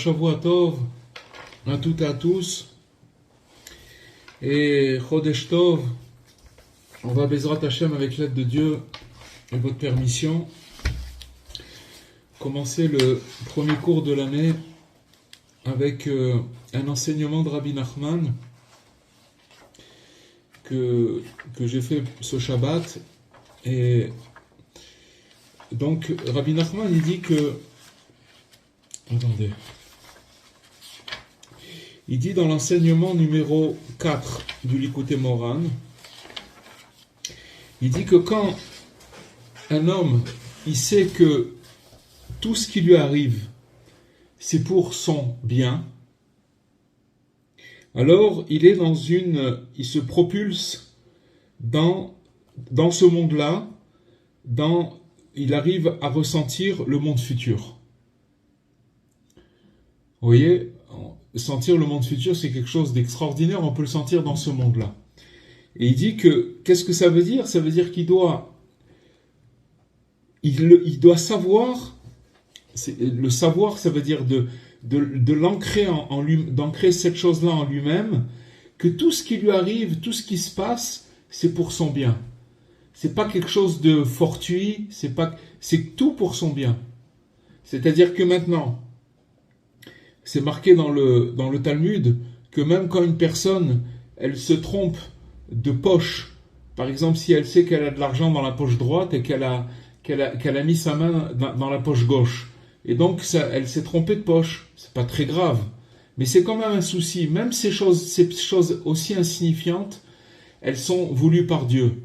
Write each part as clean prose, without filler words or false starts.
Shavua Tov à toutes et à tous. Et Chodesh Tov, on va Bezrat Hashem avec l'aide de Dieu et votre permission commencer le premier cours de l'année avec un enseignement de Rabbi Nachman que j'ai fait ce Shabbat. Et donc Rabbi Nachman il dit que il dit dans l'enseignement numéro 4 du Likutei Moharan, il dit que quand un homme il sait que tout ce qui lui arrive c'est pour son bien, alors il se propulse dans ce monde-là, il arrive à ressentir le monde futur. Vous voyez, sentir le monde futur, c'est quelque chose d'extraordinaire, on peut le sentir dans ce monde-là. Et il dit que, qu'est-ce que ça veut dire ? Ça veut dire qu'il doit savoir, le savoir, ça veut dire de l'ancrer en lui, d'ancrer cette chose-là en lui-même, que tout ce qui lui arrive, tout ce qui se passe, c'est pour son bien. C'est pas quelque chose de fortuit, c'est tout pour son bien. C'est-à-dire que maintenant, c'est marqué dans le Talmud que même quand une personne, elle se trompe de poche, par exemple si elle sait qu'elle a de l'argent dans la poche droite et qu'elle a mis sa main dans la poche gauche, et donc elle s'est trompée de poche, c'est pas très grave, mais c'est quand même un souci. Même ces choses aussi insignifiantes, elles sont voulues par Dieu.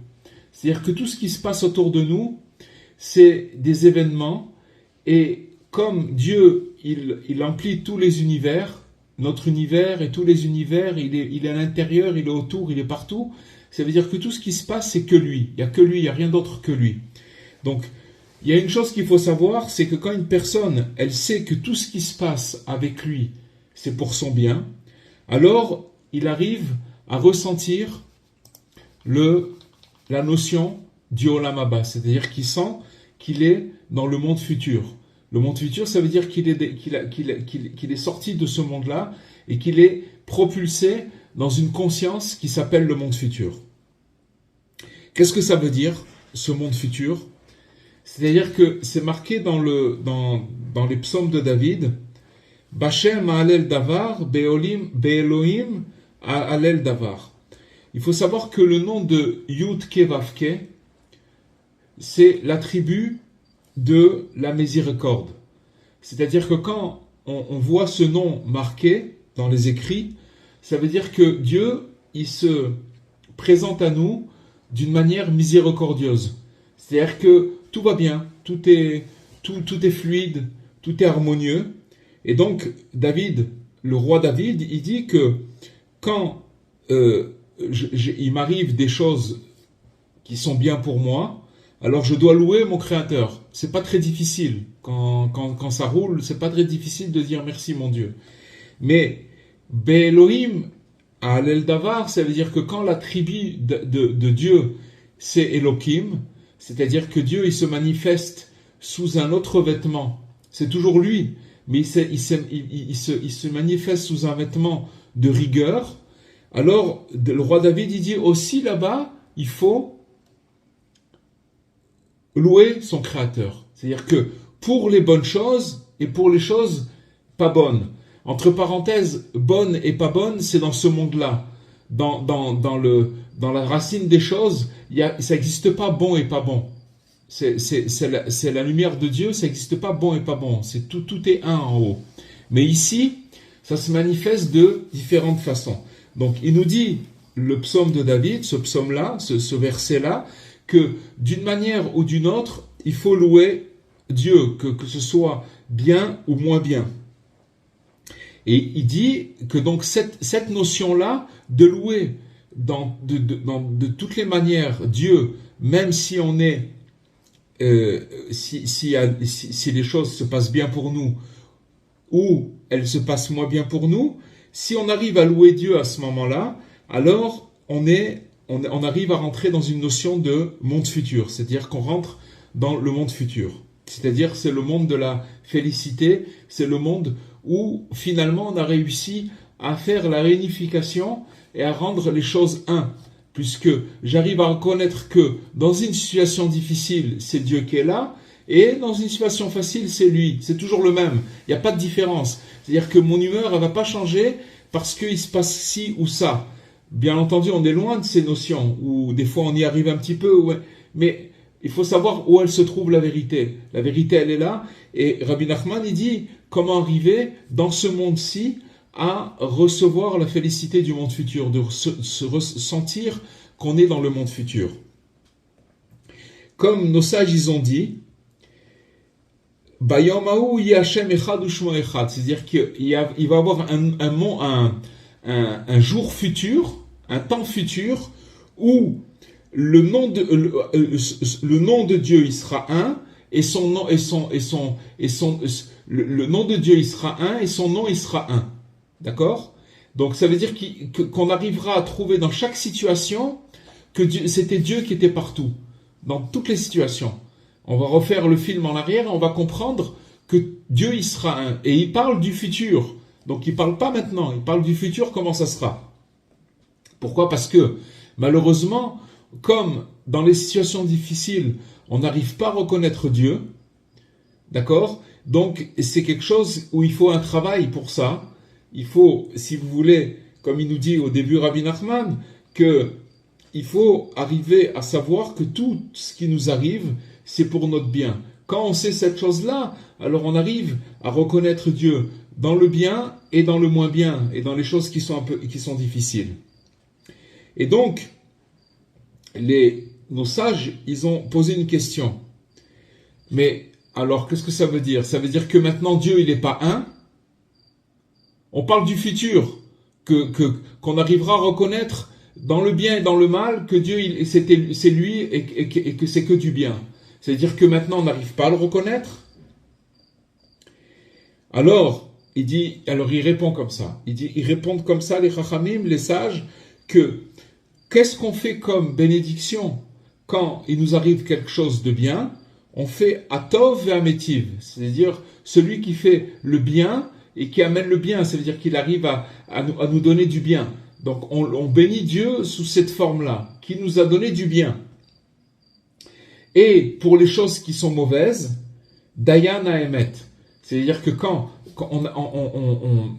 C'est-à-dire que tout ce qui se passe autour de nous, c'est des événements, et comme Dieu, il emplit tous les univers, notre univers et tous les univers, il est à l'intérieur, il est autour, il est partout. Ça veut dire que tout ce qui se passe, c'est que lui. Il n'y a que lui, il n'y a rien d'autre que lui. Donc, il y a une chose qu'il faut savoir, c'est que quand une personne, elle sait que tout ce qui se passe avec lui, c'est pour son bien, alors il arrive à ressentir la notion du Olam Haba, c'est-à-dire qu'il sent qu'il est dans le monde futur. Le monde futur, ça veut dire qu'il est sorti de ce monde-là et qu'il est propulsé dans une conscience qui s'appelle le monde futur. Qu'est-ce que ça veut dire, ce monde futur ? C'est-à-dire que c'est marqué dans les psaumes de David, Bachem ha'alel davar, be'elohim ha'alel davar. Il faut savoir que le nom de Yud Ke Vav Ke, c'est l'attribut de la miséricorde. C'est-à-dire que quand on voit ce nom marqué dans les écrits, ça veut dire que Dieu, il se présente à nous d'une manière miséricordieuse. C'est-à-dire que tout va bien, tout est fluide, tout est harmonieux. Et donc, David, le roi David, il dit que quand il m'arrive des choses qui sont bien pour moi, alors je dois louer mon Créateur. C'est pas très difficile. Quand ça roule, c'est pas très difficile de dire merci mon Dieu. Mais Be'Elohim ha'alel davar, ça veut dire que quand l'attribut de Dieu, c'est Elohim, c'est-à-dire que Dieu, il se manifeste sous un autre vêtement. C'est toujours lui, mais il se manifeste sous un vêtement de rigueur. Alors, le roi David, il dit aussi là-bas, il faut louer son Créateur. C'est-à-dire que pour les bonnes choses et pour les choses pas bonnes. Entre parenthèses, bonnes et pas bonnes, c'est dans ce monde-là. Dans la racine des choses, ça n'existe pas bon et pas bon. C'est la lumière de Dieu, ça n'existe pas bon et pas bon. C'est tout est un en haut. Mais ici, ça se manifeste de différentes façons. Donc, il nous dit, le psaume de David, ce psaume-là, ce verset-là, que d'une manière ou d'une autre, il faut louer Dieu, que ce soit bien ou moins bien. Et il dit que donc cette notion-là de louer de toutes les manières Dieu, même si on est si les choses se passent bien pour nous ou elles se passent moins bien pour nous, si on arrive à louer Dieu à ce moment-là, alors on arrive à rentrer dans une notion de monde futur, c'est-à-dire qu'on rentre dans le monde futur. C'est-à-dire, c'est le monde de la félicité, c'est le monde où finalement on a réussi à faire la réunification et à rendre les choses un. Puisque j'arrive à reconnaître que dans une situation difficile, c'est Dieu qui est là, et dans une situation facile, c'est lui. C'est toujours le même. Il n'y a pas de différence. C'est-à-dire que mon humeur, elle ne va pas changer parce qu'il se passe ci ou ça. Bien entendu, on est loin de ces notions, où des fois on y arrive un petit peu, ouais. Mais il faut savoir où elle se trouve la vérité. La vérité, elle est là. Et Rabbi Nachman, il dit comment arriver dans ce monde-ci à recevoir la félicité du monde futur, de se ressentir qu'on est dans le monde futur. Comme nos sages, ils ont dit, c'est-à-dire qu'il va y avoir un jour futur, un temps futur, où le nom de Dieu il sera un, et son nom le nom de Dieu il sera un, et son nom il sera un. D'accord? Donc ça veut dire qu'on arrivera à trouver dans chaque situation que c'était Dieu qui était partout, dans toutes les situations. On va refaire le film en arrière et on va comprendre que Dieu il sera un. Et il parle du futur. Donc il ne parle pas maintenant, il parle du futur, comment ça sera. Pourquoi? Parce que malheureusement, comme dans les situations difficiles, on n'arrive pas à reconnaître Dieu, d'accord? Donc c'est quelque chose où il faut un travail pour ça. Il faut, si vous voulez, comme il nous dit au début Rabbi Nachman, qu'il faut arriver à savoir que tout ce qui nous arrive, c'est pour notre bien. Quand on sait cette chose-là, alors on arrive à reconnaître Dieu dans le bien et dans le moins bien, et dans les choses qui sont difficiles. Et donc, nos sages, ils ont posé une question. Mais alors, qu'est-ce que ça veut dire? Ça veut dire que maintenant Dieu, il n'est pas un. On parle du futur, qu'on arrivera à reconnaître dans le bien et dans le mal que Dieu, c'est lui et que c'est que du bien. C'est-à-dire que maintenant, on n'arrive pas à le reconnaître. Alors, il répond comme ça. Ils répondent comme ça, les Chachamim, les sages, qu'est-ce qu'on fait comme bénédiction quand il nous arrive quelque chose de bien? On fait Atov et Amétiv, c'est-à-dire celui qui fait le bien et qui amène le bien, ça veut dire qu'il arrive à nous donner du bien. Donc on bénit Dieu sous cette forme-là, qui nous a donné du bien. Et pour les choses qui sont mauvaises, Dayan Haemet, c'est-à-dire que quand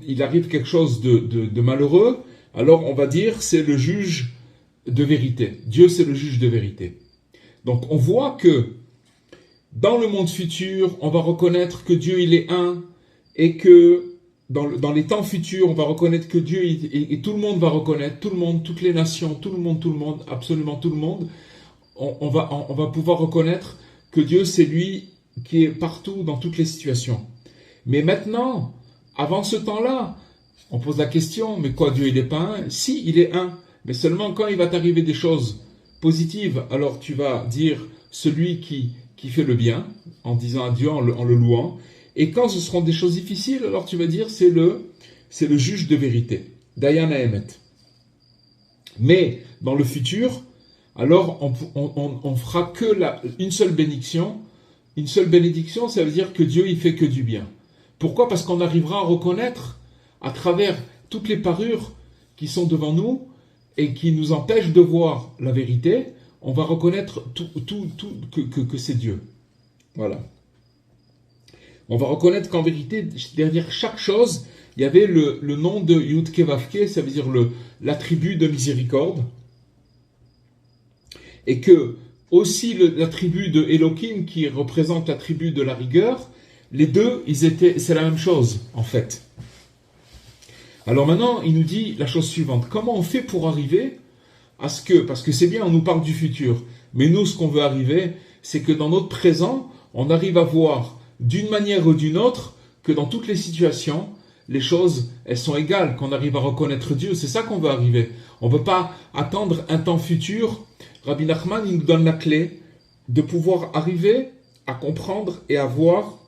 il arrive quelque chose de malheureux, alors on va dire c'est le juge de vérité. Dieu c'est le juge de vérité. Donc on voit que dans le monde futur, on va reconnaître que Dieu il est un, et que dans les temps futurs, on va reconnaître que Dieu, et tout le monde va reconnaître, tout le monde, toutes les nations, tout le monde, absolument tout le monde, on va pouvoir reconnaître que Dieu, c'est lui qui est partout dans toutes les situations. Mais maintenant, avant ce temps-là, on pose la question, mais quoi, Dieu, il n'est pas un? Si, il est un, mais seulement quand il va t'arriver des choses positives, alors tu vas dire celui qui fait le bien, en disant à Dieu, en le louant. Et quand ce seront des choses difficiles, alors tu vas dire c'est le juge de vérité, Dayan Haemet. Mais dans le futur, alors on fera que une seule bénédiction. Une seule bénédiction, ça veut dire que Dieu il fait que du bien. Pourquoi? Parce qu'on arrivera à reconnaître à travers toutes les parures qui sont devant nous et qui nous empêchent de voir la vérité. On va reconnaître que c'est Dieu. Voilà. On va reconnaître qu'en vérité, derrière chaque chose, il y avait le nom de Yud Kevavke, ça veut dire l'attribut de miséricorde. Et que aussi l'attribut de Elohim, qui représente l'attribut de la rigueur, les deux, c'est la même chose, en fait. Alors maintenant, il nous dit la chose suivante. Comment on fait pour arriver parce que c'est bien, on nous parle du futur, mais nous, ce qu'on veut arriver, c'est que dans notre présent, on arrive à voir d'une manière ou d'une autre que dans toutes les situations, les choses, elles sont égales, qu'on arrive à reconnaître Dieu, c'est ça qu'on veut arriver. On ne veut pas attendre un temps futur. Rabbi Nachman, il nous donne la clé de pouvoir arriver à comprendre et à voir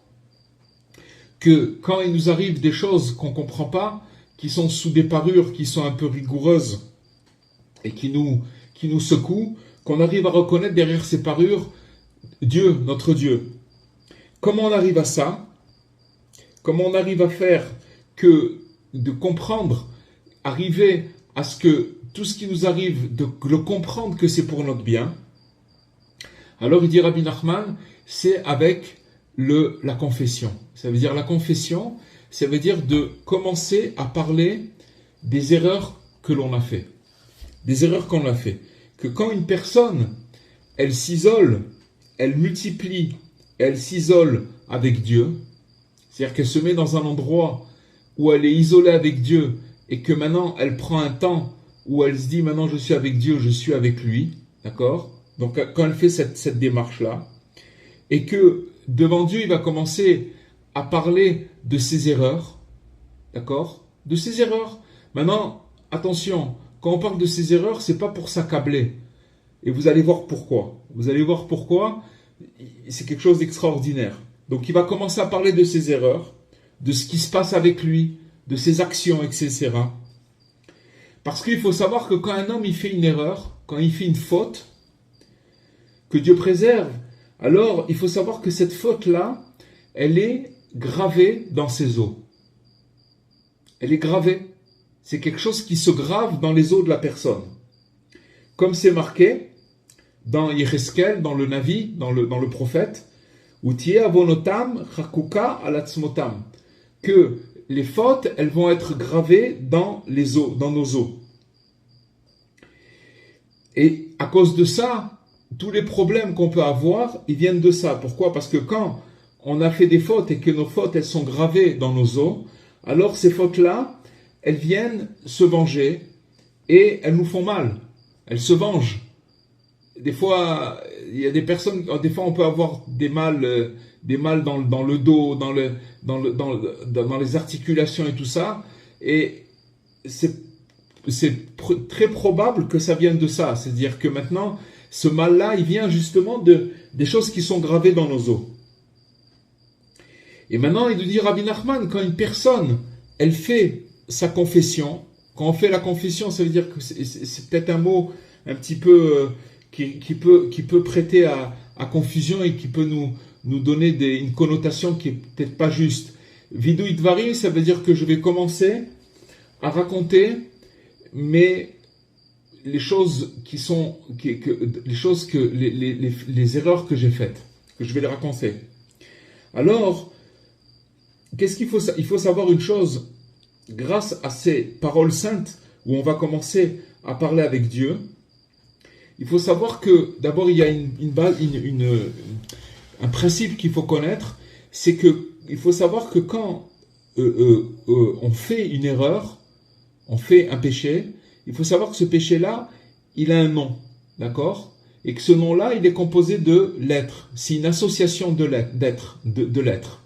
que quand il nous arrive des choses qu'on ne comprend pas, qui sont sous des parures qui sont un peu rigoureuses, et qui nous secoue, qu'on arrive à reconnaître derrière ces parures Dieu, notre Dieu. Comment on arrive à ça? Comment on arrive à faire de comprendre, arriver à ce que tout ce qui nous arrive, de le comprendre que c'est pour notre bien? Alors il dit Rabbi Nachman, c'est avec la confession. Ça veut dire la confession, ça veut dire de commencer à parler des erreurs que l'on a fait. Des erreurs qu'on a fait. Que quand une personne, elle s'isole, elle multiplie, elle s'isole avec Dieu, c'est-à-dire qu'elle se met dans un endroit où elle est isolée avec Dieu et que maintenant elle prend un temps où elle se dit maintenant je suis avec Dieu, je suis avec lui, d'accord? Donc quand elle fait cette démarche-là, et que devant Dieu il va commencer à parler de ses erreurs, d'accord? De ses erreurs. Maintenant, attention, quand on parle de ses erreurs, c'est pas pour s'accabler. Et vous allez voir pourquoi. Vous allez voir pourquoi, c'est quelque chose d'extraordinaire. Donc il va commencer à parler de ses erreurs, de ce qui se passe avec lui, de ses actions, etc. Parce qu'il faut savoir que quand un homme il fait une erreur, quand il fait une faute, que Dieu préserve, alors il faut savoir que cette faute-là, elle est gravée dans ses os. Elle est gravée. C'est quelque chose qui se grave dans les os de la personne. Comme c'est marqué dans Yecheskel, dans le Navi, dans le prophète, Utie avonotam chakuka alatzmotam, que les fautes, elles vont être gravées dans les os, dans nos os. Et à cause de ça, tous les problèmes qu'on peut avoir, ils viennent de ça. Pourquoi? Parce que quand on a fait des fautes et que nos fautes, elles sont gravées dans nos os, alors ces fautes-là, elles viennent se venger et elles nous font mal. Elles se vengent. Des fois, il y a des personnes, des fois on peut avoir des mal dans le dos, dans les articulations et tout ça, et c'est très probable que ça vienne de ça. C'est-à-dire que maintenant, ce mal-là, il vient justement des choses qui sont gravées dans nos os. Et maintenant, il nous dit Rabbi Nachman, quand une personne, elle fait sa confession, quand on fait la confession, ça veut dire que c'est peut-être un mot un petit peu qui peut prêter à confusion et qui peut nous donner une connotation qui est peut-être pas juste. Vidui Dvarim, ça veut dire que je vais commencer à raconter les choses les erreurs que j'ai faites, que je vais les raconter. Alors, qu'est-ce qu'il faut? Il faut savoir une chose, grâce à ces paroles saintes, où on va commencer à parler avec Dieu, il faut savoir que, d'abord, il y a un principe qu'il faut connaître, c'est que il faut savoir que quand on fait une erreur, on fait un péché, il faut savoir que ce péché-là, il a un nom, d'accord? Et que ce nom-là, il est composé de lettres. C'est une association de lettres.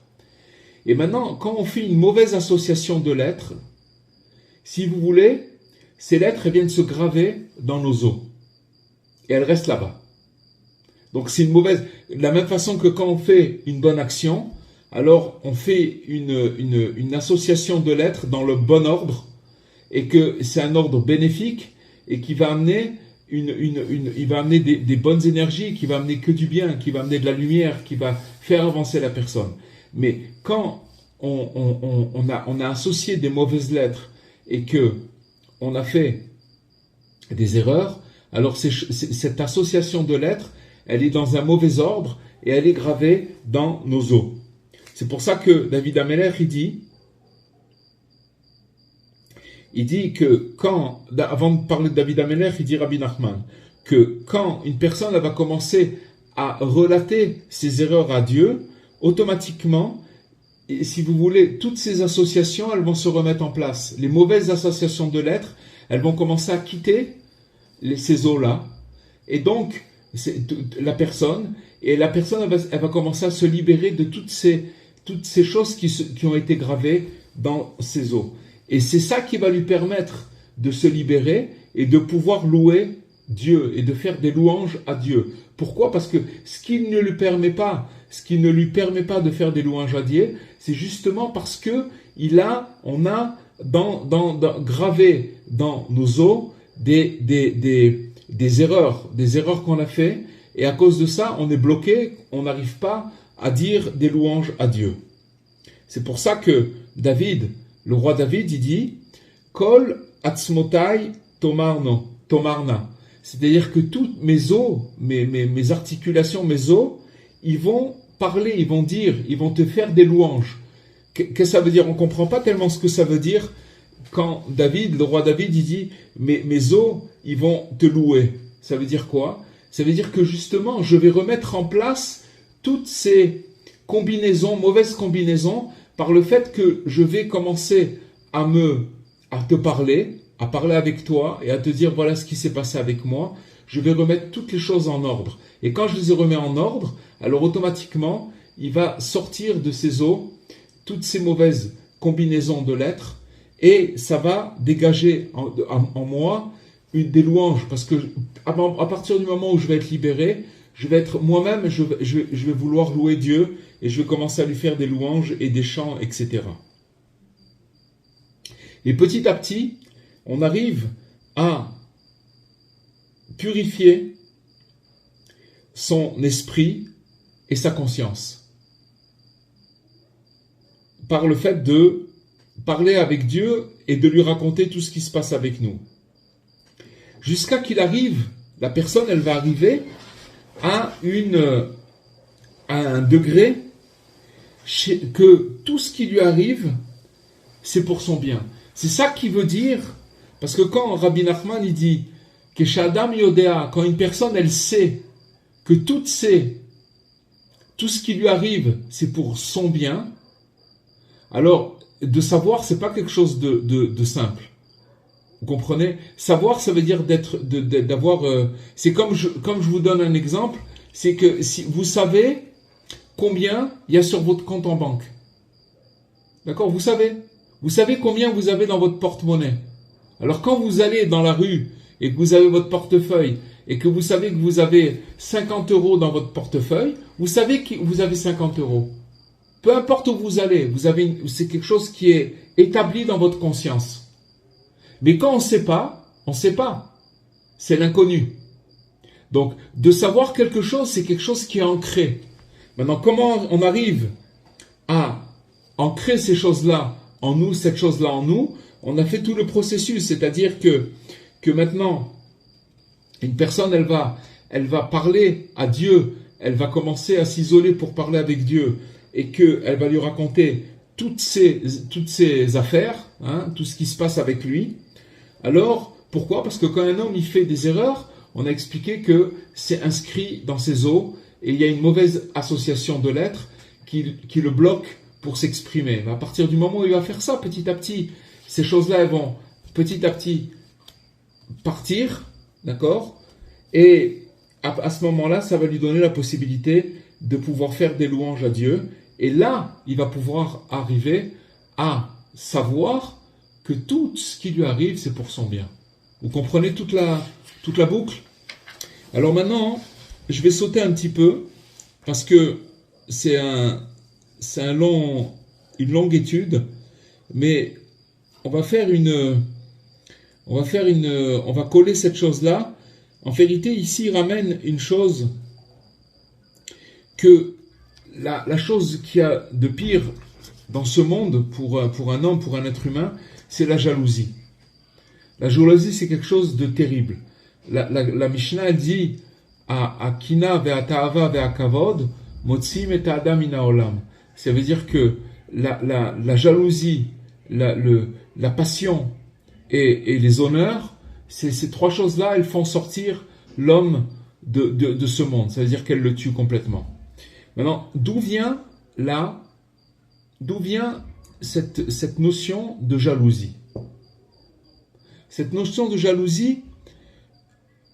Et maintenant, quand on fait une mauvaise association de lettres, si vous voulez, ces lettres elles viennent se graver dans nos os. Et elles restent là-bas. Donc c'est une mauvaise... De la même façon que quand on fait une bonne action, alors on fait une association de lettres dans le bon ordre, et que c'est un ordre bénéfique, et qui va amener il va amener des bonnes énergies, qui va amener que du bien, qui va amener de la lumière, qui va faire avancer la personne. Mais quand on a associé des mauvaises lettres et que on a fait des erreurs, alors cette association de lettres, elle est dans un mauvais ordre et elle est gravée dans nos os. C'est pour ça que David Ameller, il dit que avant de parler de David Ameller, il dit Rabbi Nachman, que quand une personne elle va commencer à relater ses erreurs à Dieu, automatiquement, et si vous voulez, toutes ces associations, elles vont se remettre en place. Les mauvaises associations de lettres, elles vont commencer à quitter ces os-là. Et donc, la personne elle va commencer à se libérer de toutes ces choses qui ont été gravées dans ses os. Et c'est ça qui va lui permettre de se libérer et de pouvoir louer Dieu et de faire des louanges à Dieu. Pourquoi? Parce que ce qui ne lui permet pas de faire des louanges à Dieu, c'est justement parce que on a gravé dans nos os des erreurs qu'on a fait, et à cause de ça, on est bloqué, on n'arrive pas à dire des louanges à Dieu. C'est pour ça que David, le roi David, il dit Kol atzmotai tomarna. C'est-à-dire que toutes mes os, mes articulations, mes os, ils vont parler, ils vont dire, ils vont te faire des louanges. Qu'est-ce que ça veut dire? On ne comprend pas tellement ce que ça veut dire quand David, le roi David, il dit mes os, ils vont te louer. Ça veut dire quoi? Ça veut dire que justement, je vais remettre en place toutes ces combinaisons, mauvaises combinaisons, par le fait que je vais commencer à te parler, à parler avec toi et à te dire voilà ce qui s'est passé avec moi. Je vais remettre toutes les choses en ordre. Et quand je les remets en ordre, alors automatiquement, il va sortir de ses os toutes ces mauvaises combinaisons de lettres et ça va dégager en moi des louanges. Parce que à partir du moment où je vais être libéré, je vais être moi-même, je vais vouloir louer Dieu et je vais commencer à lui faire des louanges et des chants, etc. Et petit à petit, on arrive à purifier son esprit et sa conscience par le fait de parler avec Dieu et de lui raconter tout ce qui se passe avec nous. Jusqu'à qu'il arrive, la personne, elle va arriver à un degré que tout ce qui lui arrive, c'est pour son bien. C'est ça qui veut dire, parce que quand Rabbi Nachman il dit que Shadam Yodea, quand une personne elle sait que tout ce qui lui arrive, c'est pour son bien, alors de savoir, c'est pas quelque chose de simple. Vous comprenez? Savoir, ça veut dire d'avoir. C'est comme je vous donne un exemple, c'est que si vous savez combien il y a sur votre compte en banque. D'accord? Vous savez combien vous avez dans votre porte-monnaie. Alors quand vous allez dans la rue et que vous avez votre portefeuille et que vous savez que vous avez 50 € dans votre portefeuille, vous savez que vous avez 50 €. Peu importe où vous allez, c'est quelque chose qui est établi dans votre conscience. Mais quand on ne sait pas, on ne sait pas. C'est l'inconnu. Donc, de savoir quelque chose, c'est quelque chose qui est ancré. Maintenant, comment on arrive à ancrer ces choses-là en nous, cette chose-là en nous? On a fait tout le processus, c'est-à-dire que maintenant, une personne, elle va parler à Dieu, elle va commencer à s'isoler pour parler avec Dieu, et qu'elle va lui raconter toutes ses affaires, tout ce qui se passe avec lui. Alors, pourquoi? Parce que quand un homme il fait des erreurs, on a expliqué que c'est inscrit dans ses os et il y a une mauvaise association de lettres qui le bloque pour s'exprimer. Mais à partir du moment où il va faire ça, petit à petit, ces choses-là elles vont petit à petit partir, d'accord? Et à ce moment-là, ça va lui donner la possibilité de pouvoir faire des louanges à Dieu. Et là, il va pouvoir arriver à savoir que tout ce qui lui arrive, c'est pour son bien. Vous comprenez toute la boucle? Alors maintenant, je vais sauter un petit peu, parce que c'est une longue étude, mais on va coller cette chose-là. En vérité, ici, il ramène une chose que la chose qu'il y a de pire dans ce monde pour un homme, pour un être humain, c'est la jalousie. La jalousie, c'est quelque chose de terrible. La Mishnah, elle dit à Kina ve'ata'ava ve'akavod motzim et adam mina olam. Ça veut dire que la jalousie, la passion et les honneurs, ces trois choses-là, elles font sortir l'homme de ce monde. Ça veut dire qu'elles le tuent complètement. Maintenant, d'où vient cette notion de jalousie? Cette notion de jalousie,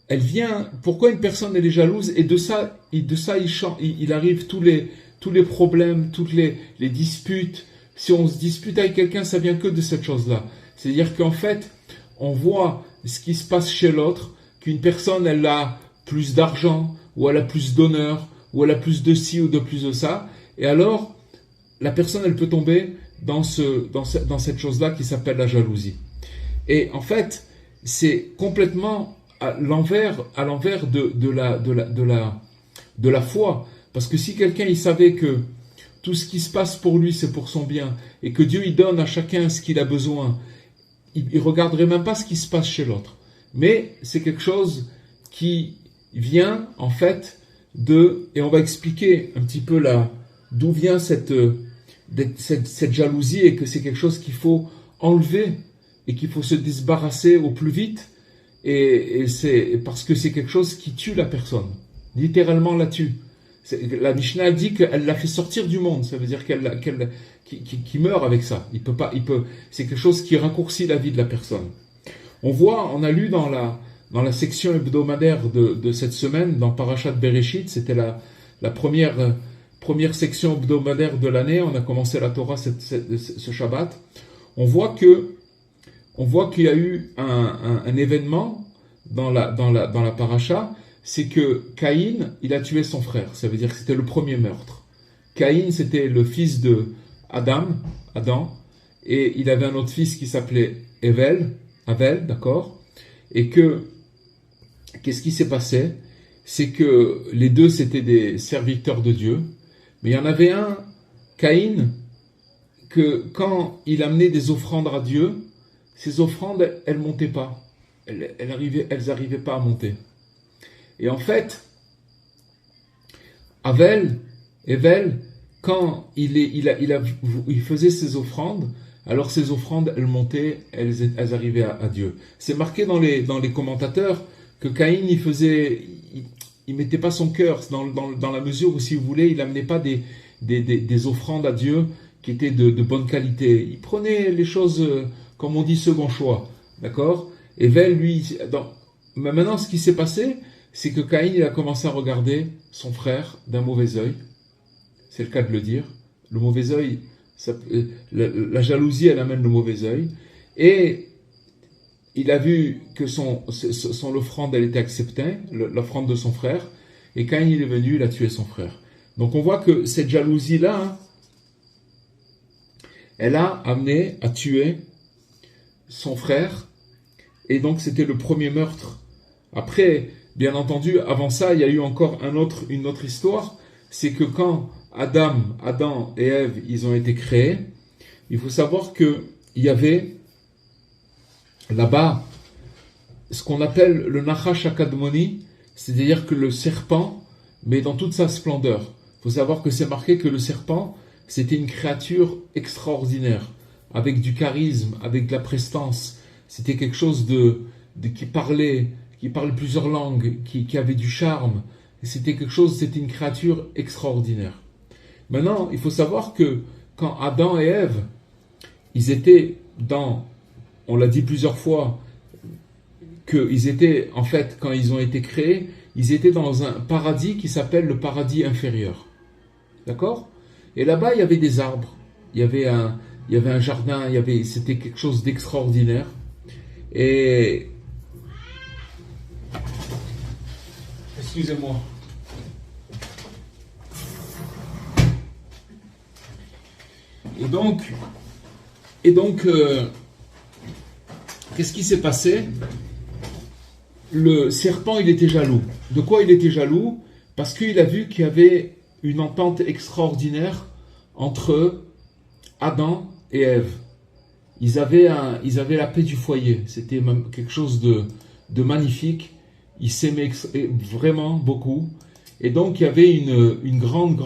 elle vient, pourquoi une personne elle est jalouse? Et de ça il arrive tous les problèmes, toutes les disputes. Si on se dispute avec quelqu'un, ça vient que de cette chose-là. C'est-à-dire qu'en fait, on voit ce qui se passe chez l'autre, qu'une personne elle a plus d'argent, ou elle a plus d'honneur, ou elle a plus de ci ou de plus de ça, et alors la personne elle peut tomber dans cette chose-là qui s'appelle la jalousie. Et en fait, c'est complètement à l'envers de la foi, Parce que si quelqu'un il savait que tout ce qui se passe pour lui c'est pour son bien et que Dieu il donne à chacun ce qu'il a besoin, il regarderait même pas ce qui se passe chez l'autre. Mais c'est quelque chose qui vient en fait et on va expliquer un petit peu là d'où vient cette jalousie et que c'est quelque chose qu'il faut enlever et qu'il faut se débarrasser au plus vite et c'est parce que c'est quelque chose qui tue la personne, littéralement la tue. La Mishnah dit qu'elle l'a fait sortir du monde, ça veut dire qu'il meurt avec ça. C'est quelque chose qui raccourcit la vie de la personne. On a lu dans la section hebdomadaire de cette semaine, dans Parashat Bereshit, c'était la première section hebdomadaire de l'année, on a commencé la Torah ce Shabbat. On voit qu'il y a eu un événement dans la Parasha, c'est que Caïn, il a tué son frère. Ça veut dire que c'était le premier meurtre. Caïn, c'était le fils de Adam, et il avait un autre fils qui s'appelait Avel, d'accord? Et qu'est-ce qui s'est passé? C'est que les deux, c'était des serviteurs de Dieu, mais il y en avait un, Caïn, que quand il amenait des offrandes à Dieu, ces offrandes, elles montaient pas. Elles arrivaient pas à monter. Et en fait, Avel, quand il faisait ses offrandes, alors ces offrandes, elles montaient, elles arrivaient à Dieu. C'est marqué dans les commentateurs que Caïn, il mettait pas son cœur dans la mesure où, si vous voulez, il amenait pas des offrandes à Dieu qui étaient de bonne qualité. Il prenait les choses, comme on dit, second choix. D'accord? Avel, lui, mais maintenant, ce qui s'est passé, c'est que Caïn, il a commencé à regarder son frère d'un mauvais œil. C'est le cas de le dire. Le mauvais œil, la jalousie, elle amène le mauvais œil. Et il a vu que son offrande, elle était acceptée, l'offrande de son frère. Et Caïn, il est venu, il a tué son frère. Donc on voit que cette jalousie-là, elle a amené à tuer son frère. Et donc c'était le premier meurtre. Après, bien entendu, avant ça, il y a eu encore une autre histoire. C'est que quand Adam et Ève, ils ont été créés, il faut savoir qu'il y avait là-bas ce qu'on appelle le Nachash Akadmoni, c'est-à-dire que le serpent, mais dans toute sa splendeur. Il faut savoir que c'est marqué que le serpent, c'était une créature extraordinaire, avec du charisme, avec de la prestance. C'était quelque chose qui parlait plusieurs langues, qui avait du charme. C'était une créature extraordinaire. Maintenant, il faut savoir que quand Adam et Ève, ils étaient on l'a dit plusieurs fois, qu'ils étaient, en fait, quand ils ont été créés, ils étaient dans un paradis qui s'appelle le paradis inférieur. D'accord? Et là-bas, il y avait des arbres, il y avait un jardin, c'était quelque chose d'extraordinaire. Et excusez-moi. Et donc, qu'est-ce qui s'est passé? Le serpent, il était jaloux. De quoi il était jaloux? Parce qu'il a vu qu'il y avait une entente extraordinaire entre Adam et Ève. Ils avaient la paix du foyer. C'était même quelque chose de magnifique. Ils s'aimaient vraiment beaucoup. Et donc, il y avait une grande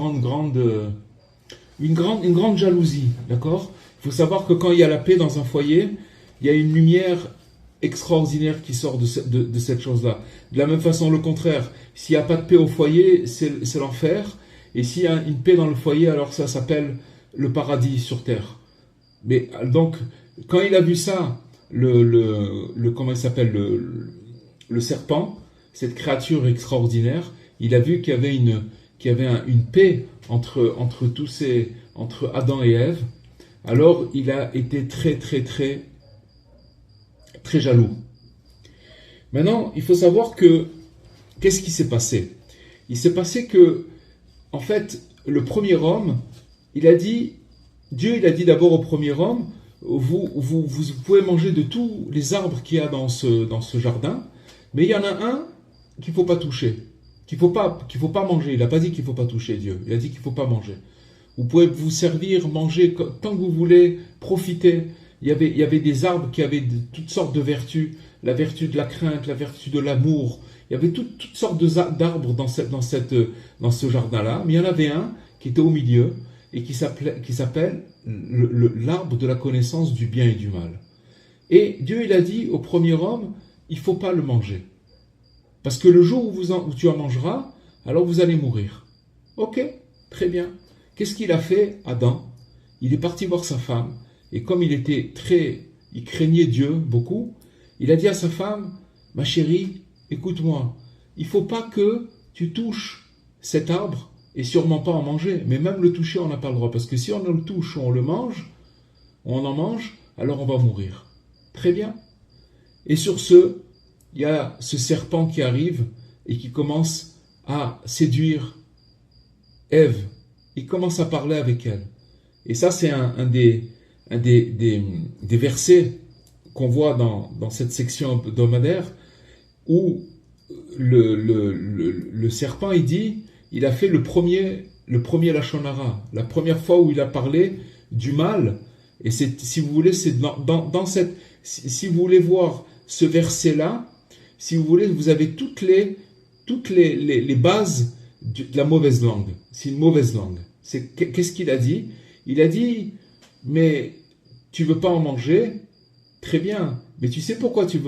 jalousie. D'accord? Il faut savoir que quand il y a la paix dans un foyer, il y a une lumière extraordinaire qui sort de cette chose-là. De la même façon, le contraire. S'il n'y a pas de paix au foyer, c'est l'enfer. Et s'il y a une paix dans le foyer, alors ça s'appelle le paradis sur terre. Mais donc, quand il a vu ça, comment il s'appelle, le serpent, cette créature extraordinaire, il a vu qu'il y avait une paix entre Adam et Ève. Alors, il a été très, très, très, très jaloux. Maintenant, il faut savoir qu'est-ce qui s'est passé? Il s'est passé que, en fait, le premier homme, Dieu il a dit d'abord au premier homme, vous pouvez manger de tous les arbres qu'il y a dans ce jardin, mais il y en a un qu'il ne faut pas toucher. qu'il faut pas manger. Il n'a pas dit qu'il faut pas toucher Dieu. Il a dit qu'il faut pas manger. Vous pouvez vous servir, manger tant que vous voulez, profiter. Il y avait des arbres qui avaient toutes sortes de vertus. La vertu de la crainte, la vertu de l'amour. Il y avait toutes sortes d'arbres dans ce jardin-là. Mais il y en avait un qui était au milieu et qui s'appelle l'arbre de la connaissance du bien et du mal. Et Dieu, il a dit au premier homme, il ne faut pas le manger. Parce que le jour où tu en mangeras, alors vous allez mourir. Ok, très bien. Qu'est-ce qu'il a fait, Adam? Il est parti voir sa femme, et comme il craignait Dieu beaucoup, il a dit à sa femme, ma chérie, écoute-moi, il ne faut pas que tu touches cet arbre, et sûrement pas en manger, mais même le toucher, on n'a pas le droit, parce que si on le touche ou on le mange, on en mange, alors on va mourir. Très bien. Et sur ce, il y a ce serpent qui arrive et qui commence à séduire Ève. Il commence à parler avec elle. Et ça, c'est un des versets qu'on voit dans cette section hebdomadaire où le serpent, il a fait le premier Lachon Hara, la première fois où il a parlé du mal. Et si vous voulez, c'est dans cette... Si vous voulez voir ce verset-là, si vous voulez, vous avez toutes les bases de la mauvaise langue. C'est une mauvaise langue. Qu'est-ce qu'il a dit? Il a dit, mais tu veux pas en manger? Très bien. Mais tu sais pourquoi Dieu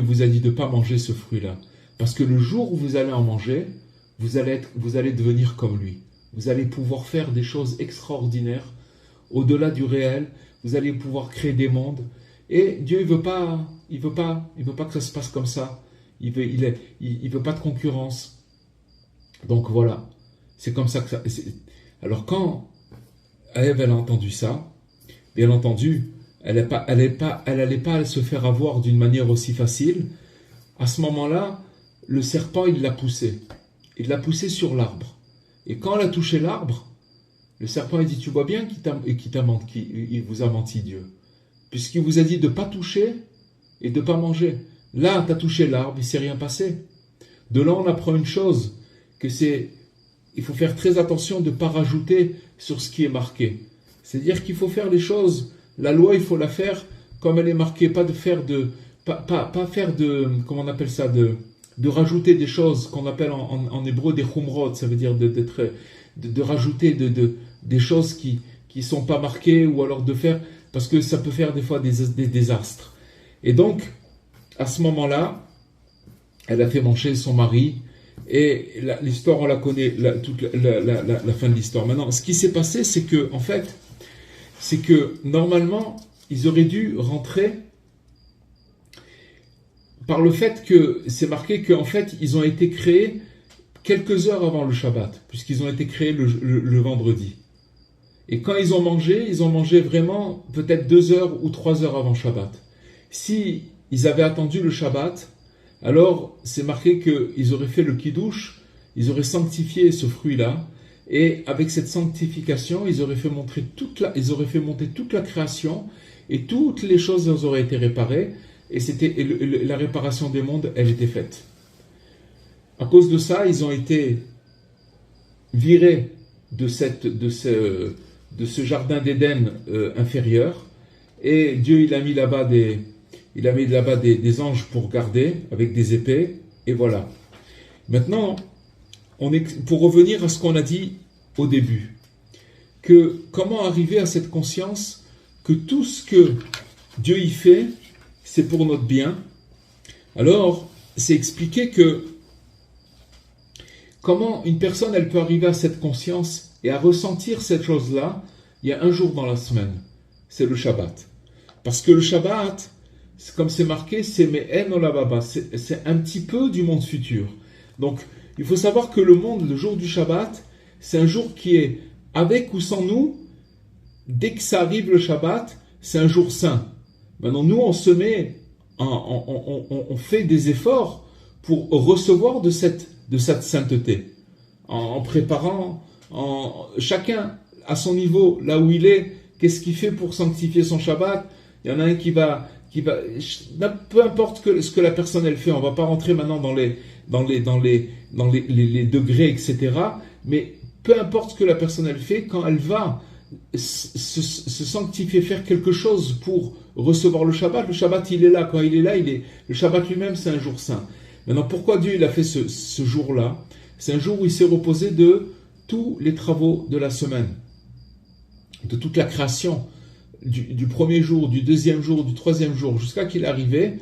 vous a dit de ne pas manger ce fruit-là? Parce que le jour où vous allez en manger, vous allez devenir comme lui. Vous allez pouvoir faire des choses extraordinaires, au-delà du réel. Vous allez pouvoir créer des mondes. Et Dieu, il veut pas que ça se passe comme ça. Il veut pas de concurrence. Donc voilà. C'est comme ça que ça... Alors quand Ève, elle a entendu ça, bien entendu, elle allait pas se faire avoir d'une manière aussi facile. À ce moment-là, le serpent, il l'a poussé. Il l'a poussé sur l'arbre. Et quand elle a touché l'arbre, le serpent, il dit, tu vois bien qu'il vous a menti, Dieu. Puisqu'il vous a dit de ne pas toucher et de ne pas manger. Là, tu as touché l'arbre, il ne s'est rien passé. De là, on apprend une chose, il faut faire très attention de ne pas rajouter sur ce qui est marqué. C'est-à-dire qu'il faut faire les choses, la loi, il faut la faire comme elle est marquée, pas faire de, comment on appelle ça, de rajouter des choses qu'on appelle en hébreu des chumrot, ça veut dire de rajouter des choses qui sont pas marquées, ou alors de faire, parce que ça peut faire des fois des désastres. Et donc, à ce moment-là, elle a fait manger son mari, et l'histoire, on la connaît, toute la fin de l'histoire. Maintenant, ce qui s'est passé, c'est que normalement, ils auraient dû rentrer par le fait que c'est marqué qu'en fait, ils ont été créés quelques heures avant le Shabbat, puisqu'ils ont été créés le vendredi. Et quand ils ont mangé vraiment peut-être 2 heures ou 3 heures avant Shabbat. Si ils avaient attendu le Shabbat, alors c'est marqué qu'ils auraient fait le Kiddush, ils auraient sanctifié ce fruit-là, et avec cette sanctification, ils auraient fait monter toute la création, et toutes les choses auraient été réparées, et la réparation des mondes, elle était faite. À cause de ça, ils ont été virés de ce jardin d'Éden inférieur, et Dieu il a mis là-bas des anges pour garder avec des épées, et voilà. Maintenant, pour revenir à ce qu'on a dit au début, que comment arriver à cette conscience que tout ce que Dieu y fait, c'est pour notre bien. Alors, c'est expliqué que comment une personne elle peut arriver à cette conscience et à ressentir cette chose-là. Il y a un jour dans la semaine, c'est le Shabbat. Parce que le Shabbat, comme c'est marqué, c'est Me'en Olababa, c'est un petit peu du monde futur. Donc, il faut savoir que le jour du Shabbat, c'est un jour qui est avec ou sans nous. Dès que ça arrive le Shabbat, c'est un jour saint. Maintenant, nous, on se met, on fait des efforts pour recevoir de cette sainteté, en préparant, chacun à son niveau, là où il est, qu'est-ce qu'il fait pour sanctifier son Shabbat. Il y en a un qui va peu importe ce que la personne elle fait, on va pas rentrer maintenant dans les degrés, etc. Mais peu importe ce que la personne elle fait, quand elle va se sanctifier, faire quelque chose pour recevoir le Shabbat il est là. Quand il est là, le Shabbat lui-même, c'est un jour saint. Maintenant, pourquoi Dieu il a fait ce jour-là? C'est un jour où il s'est reposé de tous les travaux de la semaine, de toute la création, du premier jour, du deuxième jour, du troisième jour, jusqu'à qu'il arrivait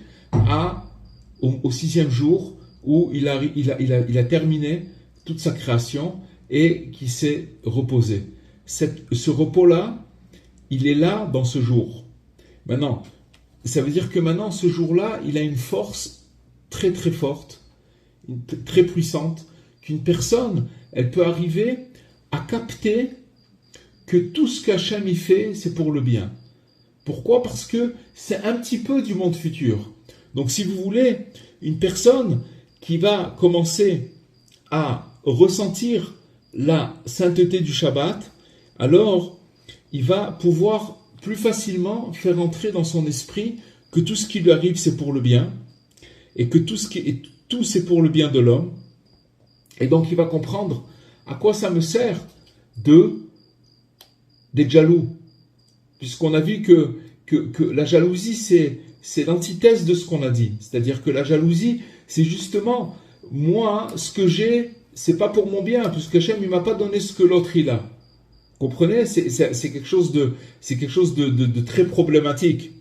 au sixième jour, où il a terminé toute sa création et qui s'est reposé. Ce repos-là, il est là dans ce jour. Maintenant, ça veut dire que maintenant, ce jour-là, il a une force très très forte, très puissante, qu'une personne, elle peut arriver à capter que tout ce qu'Hachem y fait, c'est pour le bien. Pourquoi? Parce que c'est un petit peu du monde futur. Donc si vous voulez, une personne qui va commencer à ressentir la sainteté du Shabbat, alors il va pouvoir plus facilement faire entrer dans son esprit que tout ce qui lui arrive c'est pour le bien, et que tout c'est pour le bien de l'homme. Et donc il va comprendre à quoi ça me sert d'être jaloux, puisqu'on a vu que la jalousie c'est l'antithèse de ce qu'on a dit. C'est-à-dire que la jalousie c'est justement moi, ce que j'ai, c'est pas pour mon bien, puisque Hachem il m'a pas donné ce que l'autre il a. Comprenez? C'est quelque chose de très problématique,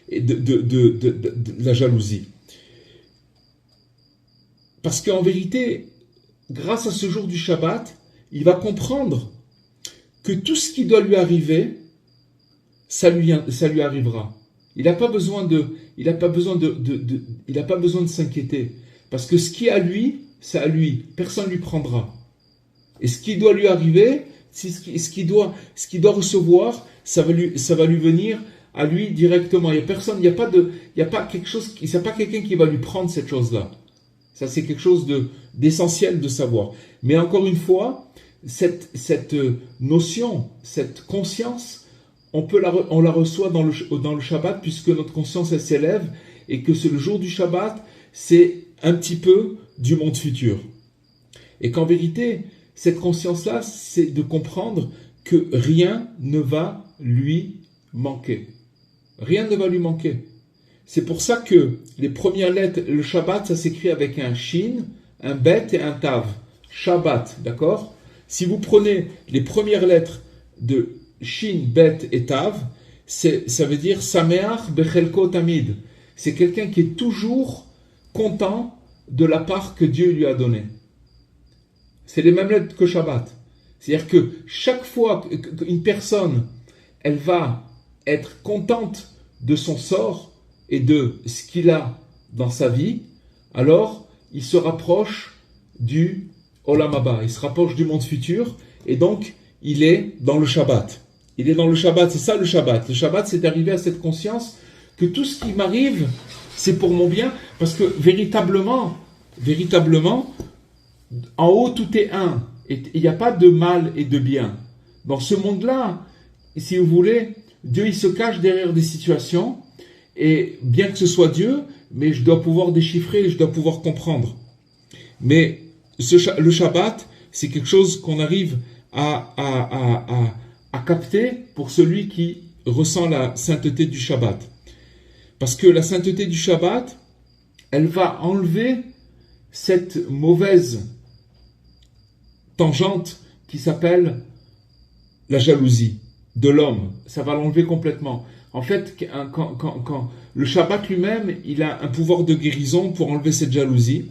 et de la jalousie. Parce qu'en vérité, grâce à ce jour du Shabbat, il va comprendre que tout ce qui doit lui arriver, ça lui arrivera. Il n'a pas besoin de s'inquiéter. Parce que ce qui est à lui, c'est à lui. Personne ne lui prendra. Et ce qui doit lui arriver, ce qu'il doit recevoir, ça va lui venir à lui directement. Il n'y a pas quelqu'un qui va lui prendre cette chose-là. Ça, c'est quelque chose d'essentiel de savoir. Mais encore une fois, cette notion, cette conscience, on la reçoit dans le Shabbat, puisque notre conscience, elle s'élève, et que c'est le jour du Shabbat, c'est un petit peu du monde futur. Et qu'en vérité, cette conscience-là, c'est de comprendre que rien ne va lui manquer. Rien ne va lui manquer. C'est pour ça que les premières lettres, le Shabbat, ça s'écrit avec un Shin, un Bet et un Tav. Shabbat, d'accord? Si vous prenez les premières lettres de Shin, Bet et Tav, ça veut dire Sameach Bechelko Tamid. C'est quelqu'un qui est toujours content de la part que Dieu lui a donnée. C'est les mêmes lettres que Shabbat. C'est-à-dire que chaque fois qu'une personne, elle va être contente de son sort et de ce qu'il a dans sa vie, alors il se rapproche du Olam Haba, il se rapproche du monde futur, et donc il est dans le Shabbat. Il est dans le Shabbat, c'est ça le Shabbat. Le Shabbat, c'est d'arriver à cette conscience que tout ce qui m'arrive, c'est pour mon bien, parce que véritablement, en haut tout est un, et il n'y a pas de mal et de bien. Dans ce monde-là, si vous voulez, Dieu il se cache derrière des situations, et bien que ce soit Dieu, mais je dois pouvoir déchiffrer, je dois pouvoir comprendre. Mais le Shabbat, c'est quelque chose qu'on arrive à capter pour celui qui ressent la sainteté du Shabbat. Parce que la sainteté du Shabbat, elle va enlever cette mauvaise tangente qui s'appelle la jalousie de l'homme. Ça va l'enlever complètement. En fait, quand le Shabbat lui-même, il a un pouvoir de guérison pour enlever cette jalousie.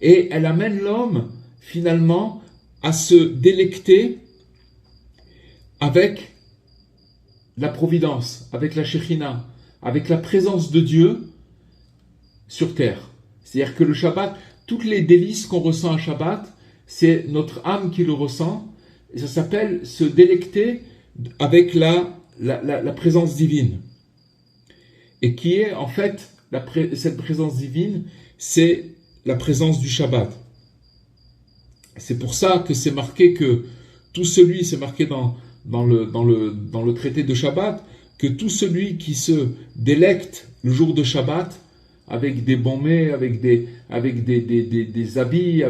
Et elle amène l'homme, finalement, à se délecter avec la providence, avec la Shekhinah, avec la présence de Dieu sur terre. C'est-à-dire que le Shabbat, toutes les délices qu'on ressent à Shabbat, c'est notre âme qui le ressent, et ça s'appelle se délecter avec la présence divine. Et qui est, en fait, cette présence divine, c'est la présence du Shabbat. C'est pour ça que c'est marqué que c'est marqué dans le traité de Shabbat, que tout celui qui se délecte le jour de Shabbat, avec des bons mets, avec des habits,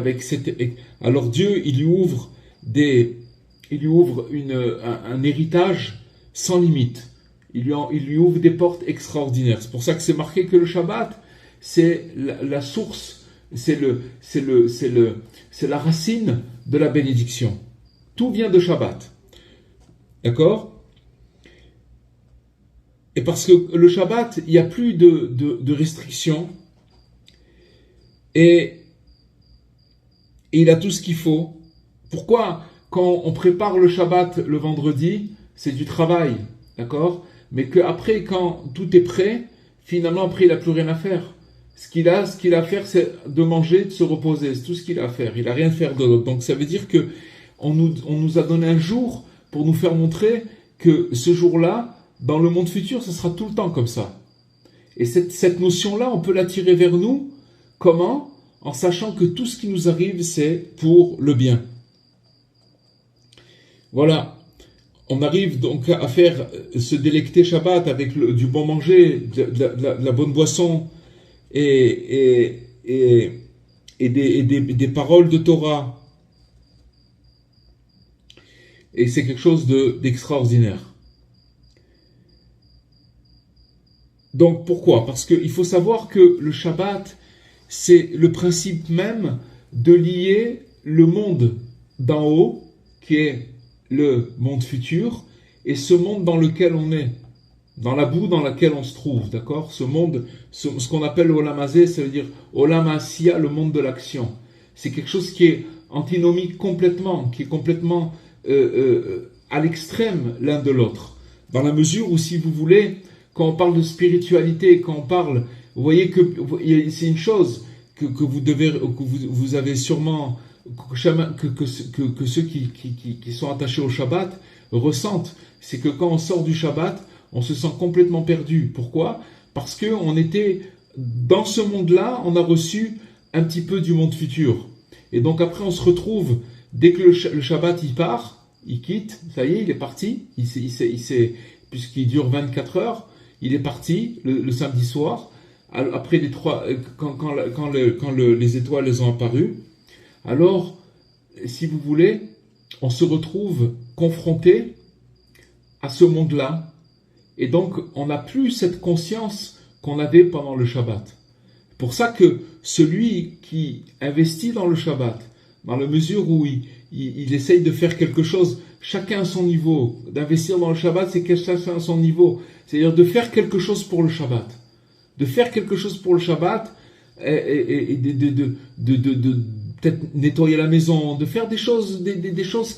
alors Dieu, il lui ouvre un héritage sans limite. Il lui ouvre des portes extraordinaires. C'est pour ça que c'est marqué que le Shabbat, c'est la source, c'est la racine de la bénédiction. Tout vient de Shabbat. D'accord? Et parce que le Shabbat, il n'y a plus de restrictions. Et il a tout ce qu'il faut. Pourquoi? Quand on prépare le Shabbat le vendredi, c'est du travail. D'accord? Mais qu'après, quand tout est prêt, finalement, après, il n'a plus rien à faire. Ce qu'il a à faire, c'est de manger, de se reposer. C'est tout ce qu'il a à faire. Il n'a rien à faire d'autre. Donc, ça veut dire que on nous a donné un jour pour nous faire montrer que ce jour-là, dans le monde futur, ce sera tout le temps comme ça. Et cette notion-là, on peut la tirer vers nous. Comment? En sachant que tout ce qui nous arrive, c'est pour le bien. Voilà. On arrive donc à faire se délecter Shabbat avec du bon manger, de la bonne boisson et des paroles de Torah. Et c'est quelque chose d'extraordinaire. Donc pourquoi? Parce qu'il faut savoir que le Shabbat, c'est le principe même de lier le monde d'en haut, qui est le monde futur, et ce monde dans lequel on est, dans la boue dans laquelle on se trouve, d'accord? Ce monde, ce qu'on appelle Olam Hazé, ça veut dire Olam Asiya, le monde de l'action. C'est quelque chose qui est antinomique complètement, qui est complètement à l'extrême l'un de l'autre. Dans la mesure où, si vous voulez, quand on parle de spiritualité, quand on parle, vous voyez que c'est une chose que vous avez sûrement, que ceux qui sont attachés au Shabbat ressentent, c'est que quand on sort du Shabbat, on se sent complètement perdu. Pourquoi? Parce que on était dans ce monde-là, on a reçu un petit peu du monde futur. Et donc après, on se retrouve, dès que le Shabbat il part, il quitte, ça y est, il est parti, puisqu'il dure 24 heures, il est parti le samedi soir. Après quand les étoiles les ont apparues, alors, si vous voulez, on se retrouve confronté à ce monde-là, et donc on n'a plus cette conscience qu'on avait pendant le Shabbat. Pour ça que celui qui investit dans le Shabbat, dans la mesure où il essaye de faire quelque chose, chacun à son niveau, d'investir dans le Shabbat, c'est chacun à son niveau, c'est-à-dire de faire quelque chose pour le Shabbat. De faire quelque chose pour le Shabbat, et de peut-être nettoyer la maison, de faire des choses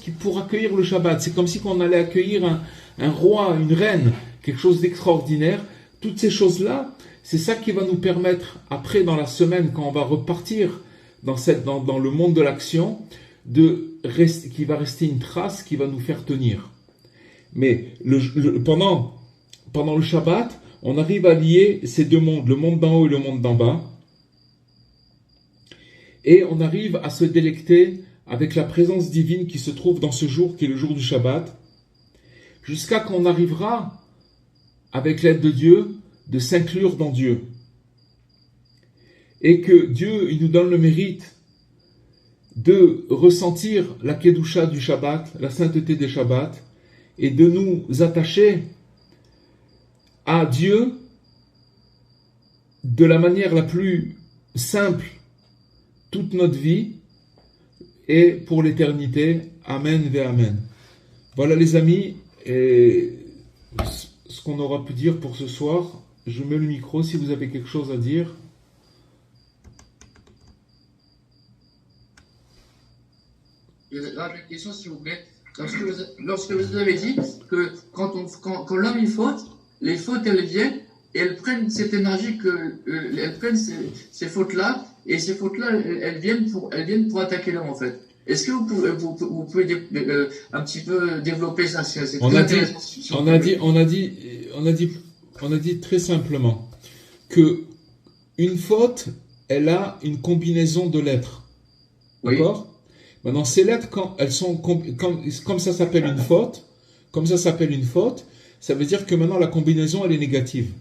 qui pour accueillir le Shabbat. C'est comme si on allait accueillir un roi, une reine, quelque chose d'extraordinaire. Toutes ces choses-là, c'est ça qui va nous permettre, après dans la semaine, quand on va repartir dans le monde de l'action, qui va rester une trace qui va nous faire tenir. Mais pendant le Shabbat, on arrive à lier ces deux mondes, le monde d'en haut et le monde d'en bas, et on arrive à se délecter avec la présence divine qui se trouve dans ce jour, qui est le jour du Shabbat, jusqu'à qu'on arrivera, avec l'aide de Dieu, de s'inclure dans Dieu. Et que Dieu, il nous donne le mérite de ressentir la Kedusha du Shabbat, la sainteté des Shabbats, et de nous attacher à Dieu de la manière la plus simple toute notre vie et pour l'éternité. Amen ve Amen. Voilà les amis, et ce qu'on aura pu dire pour ce soir. Je mets le micro si vous avez quelque chose à dire. Là, une question s'il vous plaît. Lorsque vous avez dit que quand l'homme il faute, les fautes elles viennent et elles prennent cette énergie elles prennent ces fautes-là, et ces fautes-là elles viennent pour attaquer l'homme en fait. Est-ce que vous pouvez un petit peu développer ça? On a dit très simplement que une faute, elle a une combinaison de lettres. D'accord? Oui. Maintenant, ces lettres, quand elles sont comme ça s'appelle une faute, comme ça s'appelle une faute, ça veut dire que maintenant la combinaison elle est négative.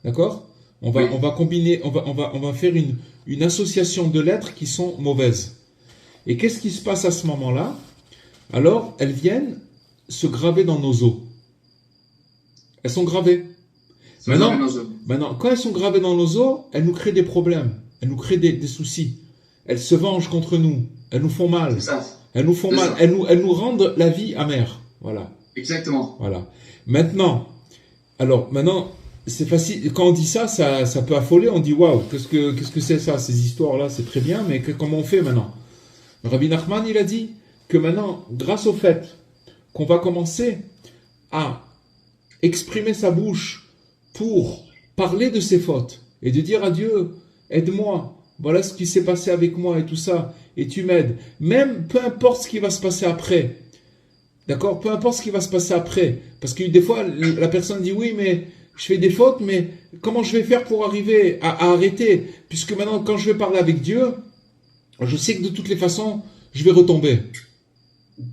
D'accord? On va combiner, on va faire une association de lettres qui sont mauvaises. Et qu'est-ce qui se passe à ce moment-là? Alors, elles viennent se graver dans nos os. Elles sont gravées. Maintenant, quand elles sont gravées dans nos os, elles nous créent des problèmes. Elles nous créent des soucis. Elles se vengent contre nous. Elles nous font mal. Elles nous font mal. Elles nous rendent la vie amère. Voilà. Exactement. Voilà. Maintenant, c'est facile. Quand on dit ça, ça peut affoler. On dit waouh, qu'est-ce que c'est ça? Ces histoires-là, c'est très bien, mais comment on fait maintenant? Rabbi Nachman, il a dit que maintenant, grâce au fait qu'on va commencer à exprimer sa bouche pour parler de ses fautes et de dire à Dieu, aide-moi, voilà ce qui s'est passé avec moi et tout ça, et tu m'aides. Même peu importe ce qui va se passer après. D'accord? Peu importe ce qui va se passer après. Parce que des fois, la personne dit oui, mais je fais des fautes, mais comment je vais faire pour arriver à arrêter? Puisque maintenant, quand je vais parler avec Dieu, je sais que de toutes les façons, je vais retomber.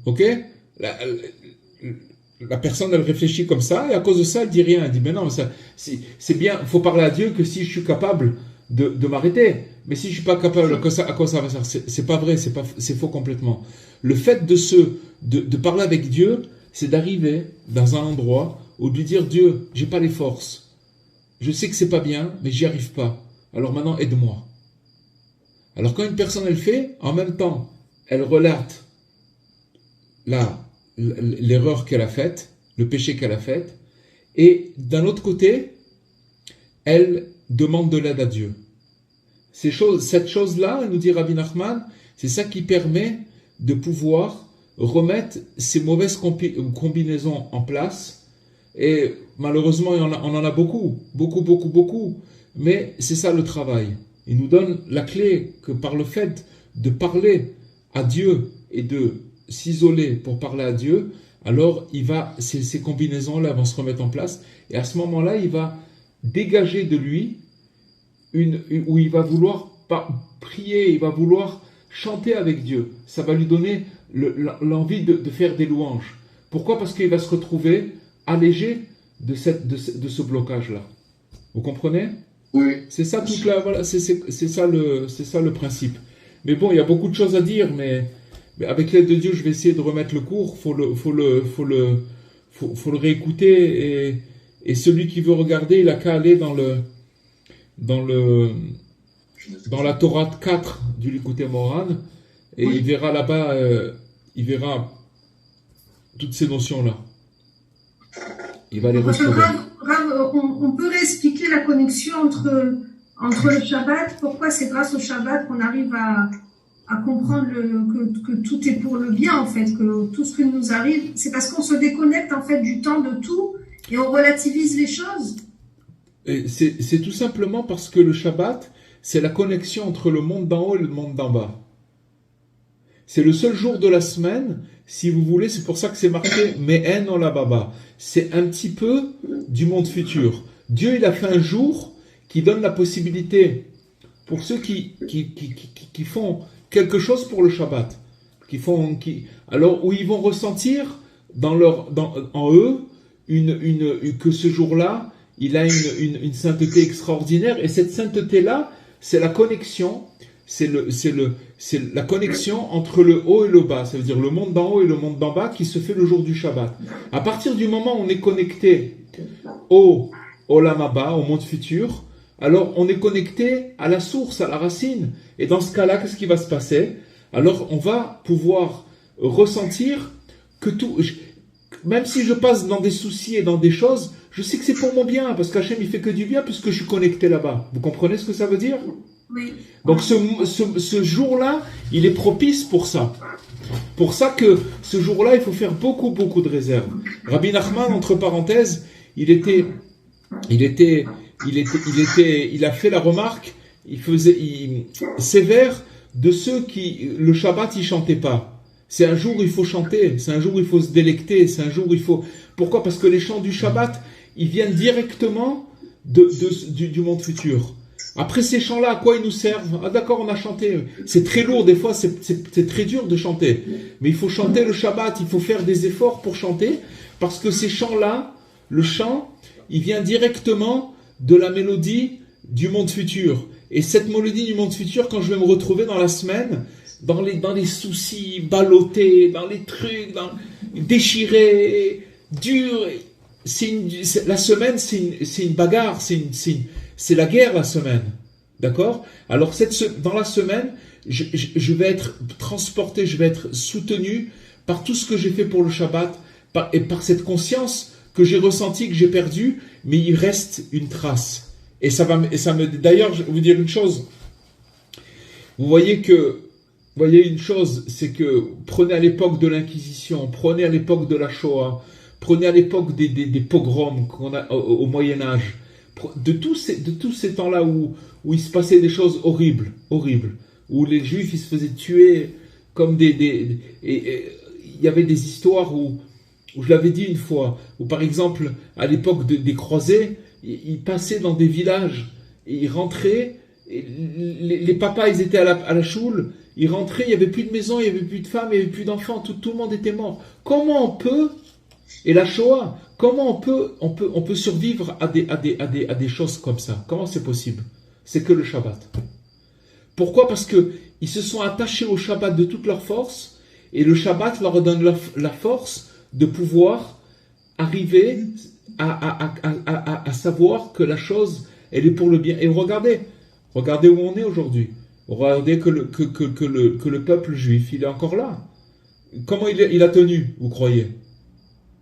Ok? La personne, elle réfléchit comme ça, et à cause de ça, elle dit rien. Elle dit, mais non, c'est bien, il faut parler à Dieu que si je suis capable de m'arrêter. Mais si je suis pas capable, à quoi ça va servir? C'est pas vrai, c'est faux complètement. Le fait de parler avec Dieu, c'est d'arriver dans un endroit où de lui dire, Dieu, j'ai pas les forces. Je sais que c'est pas bien, mais j'y arrive pas. Alors maintenant, aide-moi. Alors quand une personne, elle fait, en même temps, elle relate l'erreur qu'elle a faite, le péché qu'elle a fait, et d'un autre côté, elle demande de l'aide à Dieu. Cette chose-là, nous dit Rabbi Nachman, c'est ça qui permet de pouvoir remettre ces mauvaises combinaisons en place. Et malheureusement, on en a beaucoup, mais c'est ça le travail. Il nous donne la clé que par le fait de parler à Dieu et de s'isoler pour parler à Dieu, alors ces combinaisons-là vont se remettre en place, et à ce moment-là, il va dégager de lui où il va vouloir prier, il va vouloir chanter avec Dieu. Ça va lui donner l'envie de faire des louanges. Pourquoi? Parce qu'il va se retrouver allégé de ce blocage-là. Vous comprenez? Oui. C'est ça voilà, c'est ça le principe. Mais bon, il y a beaucoup de choses à dire, mais avec l'aide de Dieu, je vais essayer de remettre le cours. Faut le réécouter, et celui qui veut regarder, il a qu'à aller dans la Torah 4 du Likutei Moharan, et il verra là-bas, il verra toutes ces notions-là. Il va les retrouver. On peut réexpliquer la connexion entre le Shabbat. Pourquoi c'est grâce au Shabbat qu'on arrive à comprendre que tout est pour le bien, en fait, que tout ce qui nous arrive, c'est parce qu'on se déconnecte, en fait, du temps de tout, et on relativise les choses. C'est tout simplement parce que le Shabbat, c'est la connexion entre le monde d'en haut et le monde d'en bas. C'est le seul jour de la semaine, si vous voulez, c'est pour ça que c'est marqué Me'en Olam Haba. C'est un petit peu du monde futur. Dieu, il a fait un jour qui donne la possibilité pour ceux qui font quelque chose pour le Shabbat, alors où ils vont ressentir en eux que ce jour-là, il a une sainteté extraordinaire, et cette sainteté-là, c'est la connexion, c'est la connexion entre le haut et le bas, ça veut dire le monde d'en haut et le monde d'en bas qui se fait le jour du Shabbat. À partir du moment où on est connecté au Olam Haba, au monde futur, alors on est connecté à la source, à la racine, et dans ce cas-là, qu'est-ce qui va se passer? Alors on va pouvoir ressentir que tout, même si je passe dans des soucis et dans des choses, je sais que c'est pour mon bien, parce qu'Hachem il fait que du bien puisque je suis connecté là-bas. Vous comprenez ce que ça veut dire? Oui. Donc ce jour-là, il est propice pour ça. Pour ça que ce jour-là, il faut faire beaucoup de réserves. Rabbi Nachman, entre parenthèses, il a fait la remarque, sévère de ceux qui, le Shabbat, ils chantaient pas. C'est un jour où il faut chanter, c'est un jour où il faut se délecter, c'est un jour où il faut... Pourquoi? Parce que les chants du Shabbat, ils viennent directement du monde futur. Après ces chants-là, à quoi ils nous servent? Ah d'accord, on a chanté. C'est très lourd, des fois, c'est très dur de chanter. Mais il faut chanter le Shabbat, il faut faire des efforts pour chanter, parce que ces chants-là, le chant, il vient directement de la mélodie du monde futur. Et cette mélodie du monde futur, quand je vais me retrouver dans la semaine, dans les soucis, ballottés, dans les trucs, déchirés, durs, la semaine, c'est une bagarre, c'est la guerre, la semaine. D'accord? Alors, dans la semaine, je vais être transporté, je vais être soutenu par tout ce que j'ai fait pour le Shabbat, et par cette conscience que j'ai ressentie, que j'ai perdue, mais il reste une trace. D'ailleurs, je vais vous dire une chose. Vous voyez une chose, c'est que prenez à l'époque de l'Inquisition, prenez à l'époque de la Shoah, prenez à l'époque des pogroms qu'on a au Moyen-Âge, de tous ces temps-là où il se passait des choses horribles, où les Juifs ils se faisaient tuer comme et il y avait des histoires où je l'avais dit une fois, où par exemple, à l'époque des croisés, ils passaient dans des villages, et ils rentraient, et les papas ils étaient à la choule, ils rentraient, il n'y avait plus de maison, il n'y avait plus de femmes, il n'y avait plus d'enfants, tout le monde était mort. Comment on peut, et la Shoah, comment on peut survivre à des choses comme ça? Comment c'est possible? C'est que le Shabbat. Pourquoi? Parce qu'ils se sont attachés au Shabbat de toute leur force, et le Shabbat leur donne la force de pouvoir arriver à savoir que la chose, elle est pour le bien. Et regardez où on est aujourd'hui. Regardez que le peuple juif, il est encore là. Comment il a tenu, vous croyez?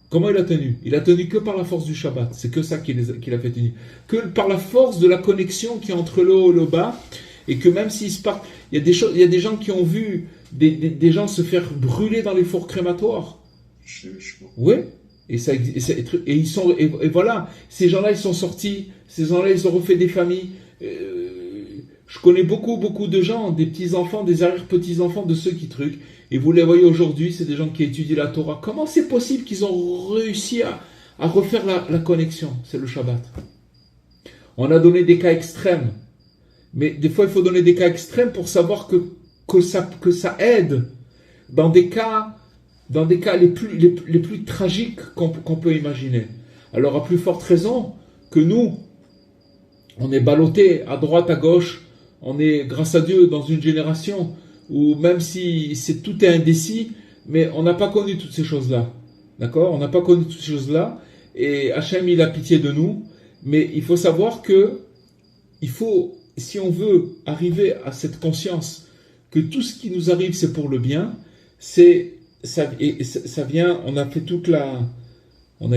Comment il a tenu? Il a tenu que par la force du Shabbat. C'est que ça qu'il a fait tenir. Que par la force de la connexion qui est entre le haut et le bas. Et que même s'ils se partent, il y a des gens qui ont vu des gens se faire brûler dans les fours crématoires. Oui. Et voilà. Ces gens-là, ils sont sortis. Ces gens-là, ils ont refait des familles. Je connais beaucoup de gens, des petits-enfants, des arrière-petits-enfants de ceux qui truquent. Et vous les voyez aujourd'hui, c'est des gens qui étudient la Torah. Comment c'est possible qu'ils ont réussi à refaire la connexion? C'est le Shabbat. On a donné des cas extrêmes. Mais des fois, il faut donner des cas extrêmes pour savoir que ça aide dans des cas les plus tragiques qu'on peut imaginer. Alors, à plus forte raison que nous, on est ballottés à droite, à gauche, on est, grâce à Dieu, dans une génération où même si tout est indécis, mais on n'a pas connu toutes ces choses-là. D'accord? On n'a pas connu toutes ces choses-là, et Hachem, il a pitié de nous, mais il faut savoir que si on veut arriver à cette conscience que tout ce qui nous arrive, c'est pour le bien, ça vient, on a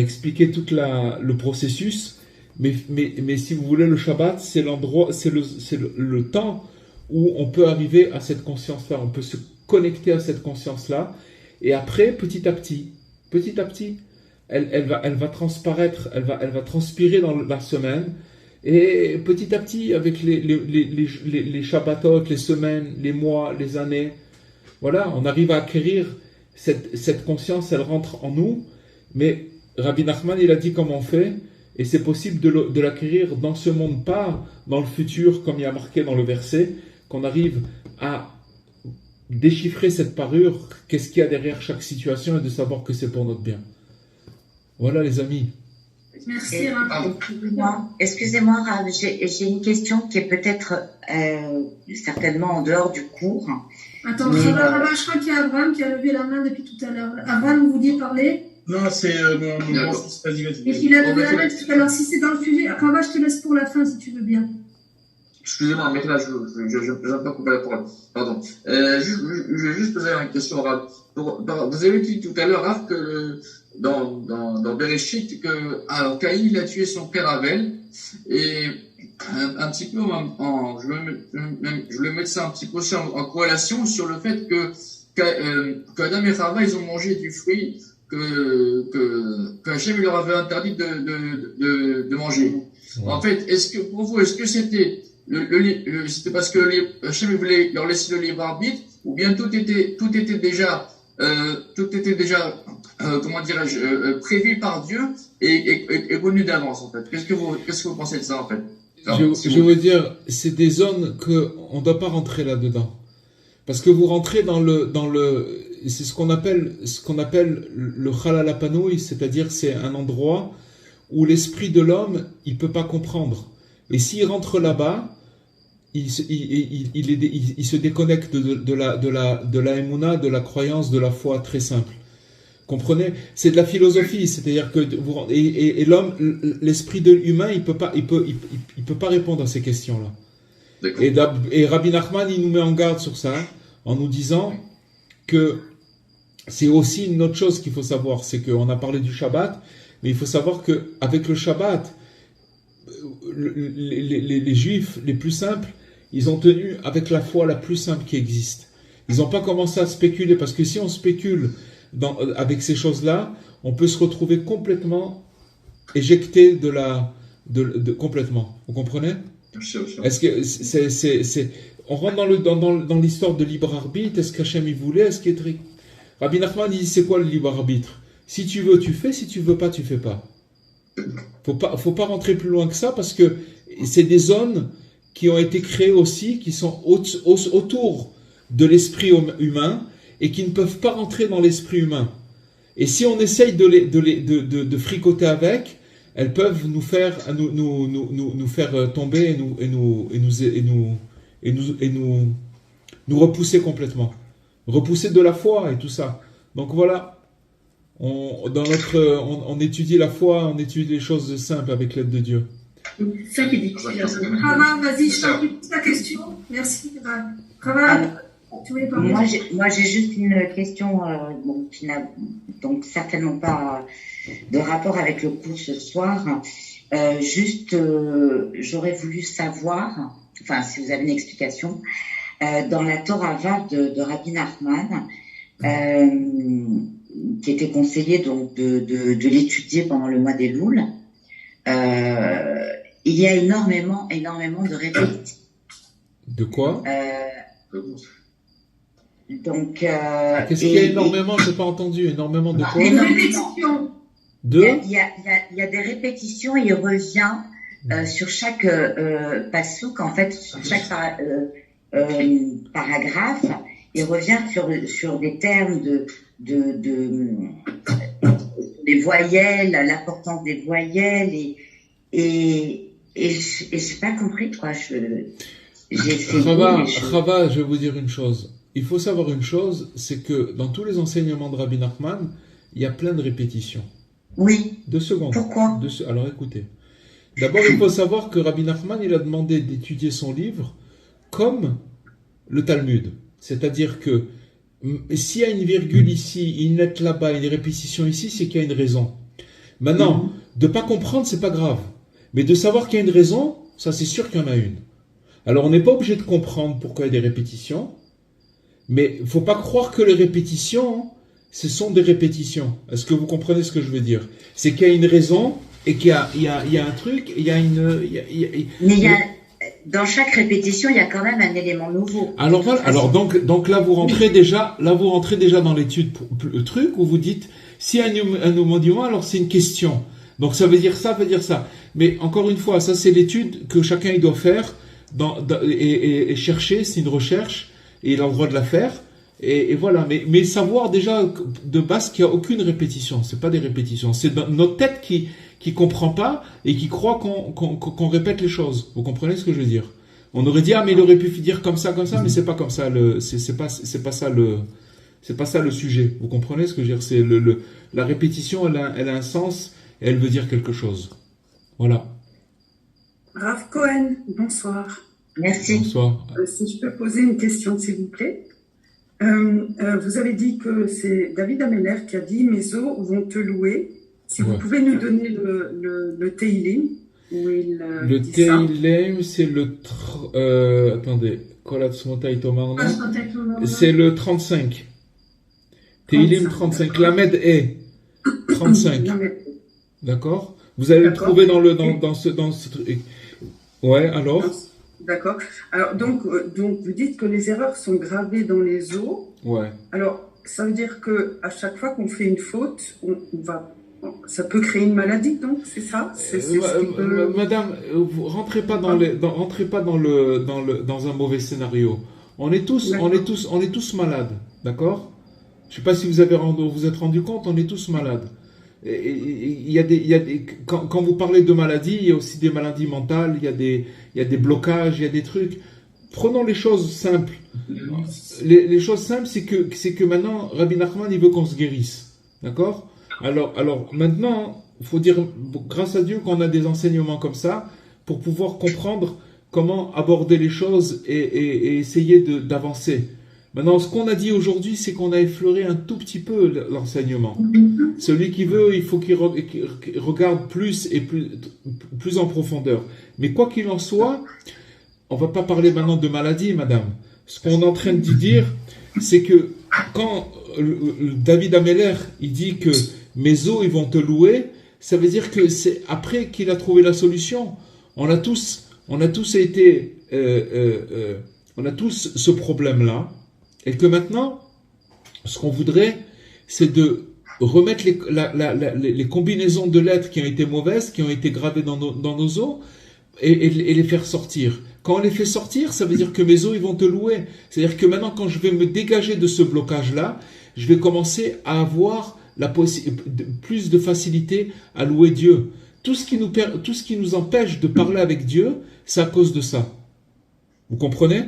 expliqué le processus, mais si vous voulez, le Shabbat, c'est l'endroit, c'est le temps où on peut arriver à cette conscience-là, on peut se connecter à cette conscience-là, et après, petit à petit, elle va transparaître, elle va transpirer dans la semaine, et petit à petit, avec les Shabbatot, les semaines, les mois, les années, voilà, on arrive à acquérir cette conscience, elle rentre en nous, mais Rabbi Nachman, il a dit comment on fait, et c'est possible de l'acquérir dans ce monde, pas dans le futur, comme il y a marqué dans le verset, qu'on arrive à déchiffrer cette parure, qu'est-ce qu'il y a derrière chaque situation, et de savoir que c'est pour notre bien. Voilà les amis. Merci Rav. Excusez-moi Rav, j'ai une question qui est peut-être certainement en dehors du cours. Attends, je crois qu'il y a Abraham qui a levé la main depuis tout à l'heure. Abraham, vous vouliez parler? Non, c'est mon fils. Vas-y. Il a levé la main tout à l'heure. Si c'est dans le sujet, Rav, je te laisse pour la fin si tu veux bien. Excusez-moi, mais là, je vais pas couper la parole. Pardon. Je vais juste poser une question, Rav. Vous avez dit tout à l'heure, Rav, que dans Bereshit, alors Caïn, il a tué son père Abel, et un petit peu, je voulais mettre ça un petit peu aussi en corrélation sur le fait qu'Adam et Chava, ils ont mangé du fruit que Hachem leur avait interdit de manger. Ouais. En fait, pour vous, est-ce que c'était c'était parce que Hachem voulait leur laisser le libre arbitre, ou bien tout était déjà comment dirais-je, prévu par Dieu et connu d'avance, en fait. Qu'est-ce que vous pensez de ça, en fait? Je veux dire, c'est des zones qu'on ne doit pas rentrer là-dedans. Parce que vous rentrez dans le c'est ce qu'on appelle le Halal Apanouï, c'est-à-dire c'est un endroit où l'esprit de l'homme, il peut pas comprendre. Et s'il rentre là-bas, il se déconnecte de la émouna, de la croyance, de la foi très simple. Comprenez? C'est de la philosophie, c'est-à-dire que l'homme, l'esprit de l'humain, il peut pas répondre à ces questions-là. Et Rabbi Nachman, il nous met en garde sur ça, en nous disant que c'est aussi une autre chose qu'il faut savoir, c'est qu'on a parlé du Shabbat, mais il faut savoir que avec le Shabbat, les Juifs les plus simples, ils ont tenu avec la foi la plus simple qui existe. Ils n'ont pas commencé à spéculer, parce que si on spécule avec ces choses-là, on peut se retrouver complètement éjecté complètement. Vous comprenez? Est-ce que on rentre dans l'histoire de libre arbitre? Est-ce qu'Hachem il voulait? Est-ce qu'il est Rabbi Nachman dit c'est quoi le libre arbitre? Si tu veux, tu fais. Si tu veux pas, tu fais pas. Faut pas rentrer plus loin que ça, parce que c'est des zones qui ont été créées aussi, qui sont autour de l'esprit humain et qui ne peuvent pas rentrer dans l'esprit humain. Et si on essaye de fricoter avec, elles peuvent nous faire tomber et nous repousser complètement, repousser de la foi et tout ça. Donc voilà, on étudie la foi, on étudie les choses simples avec l'aide de Dieu. C'est ça qui est difficile. Rava, vas-y, je t'en prie, ta question. Merci, Rava. Moi, j'ai juste une question qui n'a donc certainement pas de rapport avec le cours ce soir. J'aurais voulu savoir, enfin, si vous avez une explication, dans la Torah Vav de Rabbi Nachman, qui était conseillé donc de l'étudier pendant le mois des Louls, il y a énormément de répétitions. De quoi? Donc, qu'est-ce qu'il y a énormément? Je n'ai pas entendu. Énormément de quoi? Répétition. Il y a des répétitions. Il revient sur chaque passouk, en fait, sur chaque paragraphe. Il revient sur des termes des voyelles, l'importance des voyelles et j'ai pas compris quoi. Chava, je vais vous dire une chose. Il faut savoir une chose, c'est que dans tous les enseignements de Rabbi Nachman, il y a plein de répétitions. Oui. 2 secondes. Pourquoi? Alors écoutez. D'abord, il faut savoir que Rabbi Nachman, il a demandé d'étudier son livre comme le Talmud. C'est-à-dire que s'il y a une virgule ici, une lettre là-bas, une répétition ici, c'est qu'il y a une raison. Maintenant, de ne pas comprendre, c'est pas grave. Mais de savoir qu'il y a une raison, ça c'est sûr qu'il y en a une. Alors on n'est pas obligé de comprendre pourquoi il y a des répétitions, mais il ne faut pas croire que les répétitions, ce sont des répétitions. Est-ce que vous comprenez ce que je veux dire? C'est qu'il y a une raison et qu'il y a un truc, il y a une... Dans chaque répétition, il y a quand même un élément nouveau. Alors voilà. Alors donc là vous rentrez déjà dans l'étude le truc où vous dites si un monument, alors c'est une question. Donc ça veut dire ça, Mais encore une fois, ça c'est l'étude que chacun il doit faire et chercher, c'est une recherche et il a le droit de la faire. Et voilà. Mais savoir déjà de base qu'il n'y a aucune répétition. C'est pas des répétitions. C'est dans notre tête qui comprend pas et qui croit qu'on répète les choses. Vous comprenez ce que je veux dire? On aurait dit mais il aurait pu dire comme ça, mais c'est pas comme ça c'est pas ça le sujet. Vous comprenez ce que je veux dire? C'est la répétition, elle a un sens et elle veut dire quelque chose. Voilà. Rav Cohen, bonsoir. Merci. Bonsoir. Si je peux poser une question, s'il vous plaît. Vous avez dit que c'est David Ameller qui a dit mes os vont te louer. Si vous pouvez nous donner le Teilim, où il dit ça. Le Teilim, c'est le... attendez. C'est le 35. Teilim 35. Lamed est 35. D'accord? Vous allez le trouver dans ce truc. Ouais, alors? D'accord. Alors, donc, vous dites que les erreurs sont gravées dans les os. Ouais. Alors, ça veut dire que à chaque fois qu'on fait une faute, ça peut créer une maladie, donc c'est ça? Madame, vous rentrez pas dans un mauvais scénario. On est tous malades, d'accord? Je ne sais pas si vous vous êtes rendu compte, on est tous malades. Quand vous parlez de maladies, il y a aussi des maladies mentales, il y a des blocages, il y a des trucs. Prenons les choses simples. Les choses simples, c'est que maintenant, Rabbi Nachman, il veut qu'on se guérisse. D'accord? Alors maintenant, il faut dire, grâce à Dieu, qu'on a des enseignements comme ça, pour pouvoir comprendre comment aborder les choses et essayer d'avancer. Maintenant, ce qu'on a dit aujourd'hui, c'est qu'on a effleuré un tout petit peu l'enseignement. Celui qui veut, il faut qu'il regarde plus et plus en profondeur. Mais quoi qu'il en soit, on va pas parler maintenant de maladie, madame. Ce qu'on est en train de dire, c'est que quand David Ameller, il dit que mes os, ils vont te louer, ça veut dire que c'est après qu'il a trouvé la solution. On a tous ce problème-là. Et que maintenant, ce qu'on voudrait, c'est de remettre les combinaisons de lettres qui ont été mauvaises, qui ont été gravées dans nos os, et les faire sortir. Quand on les fait sortir, ça veut dire que mes os, ils vont te louer. C'est-à-dire que maintenant, quand je vais me dégager de ce blocage-là, je vais commencer à avoir plus de facilité à louer Dieu. Tout ce qui nous empêche de parler avec Dieu, c'est à cause de ça. Vous comprenez ?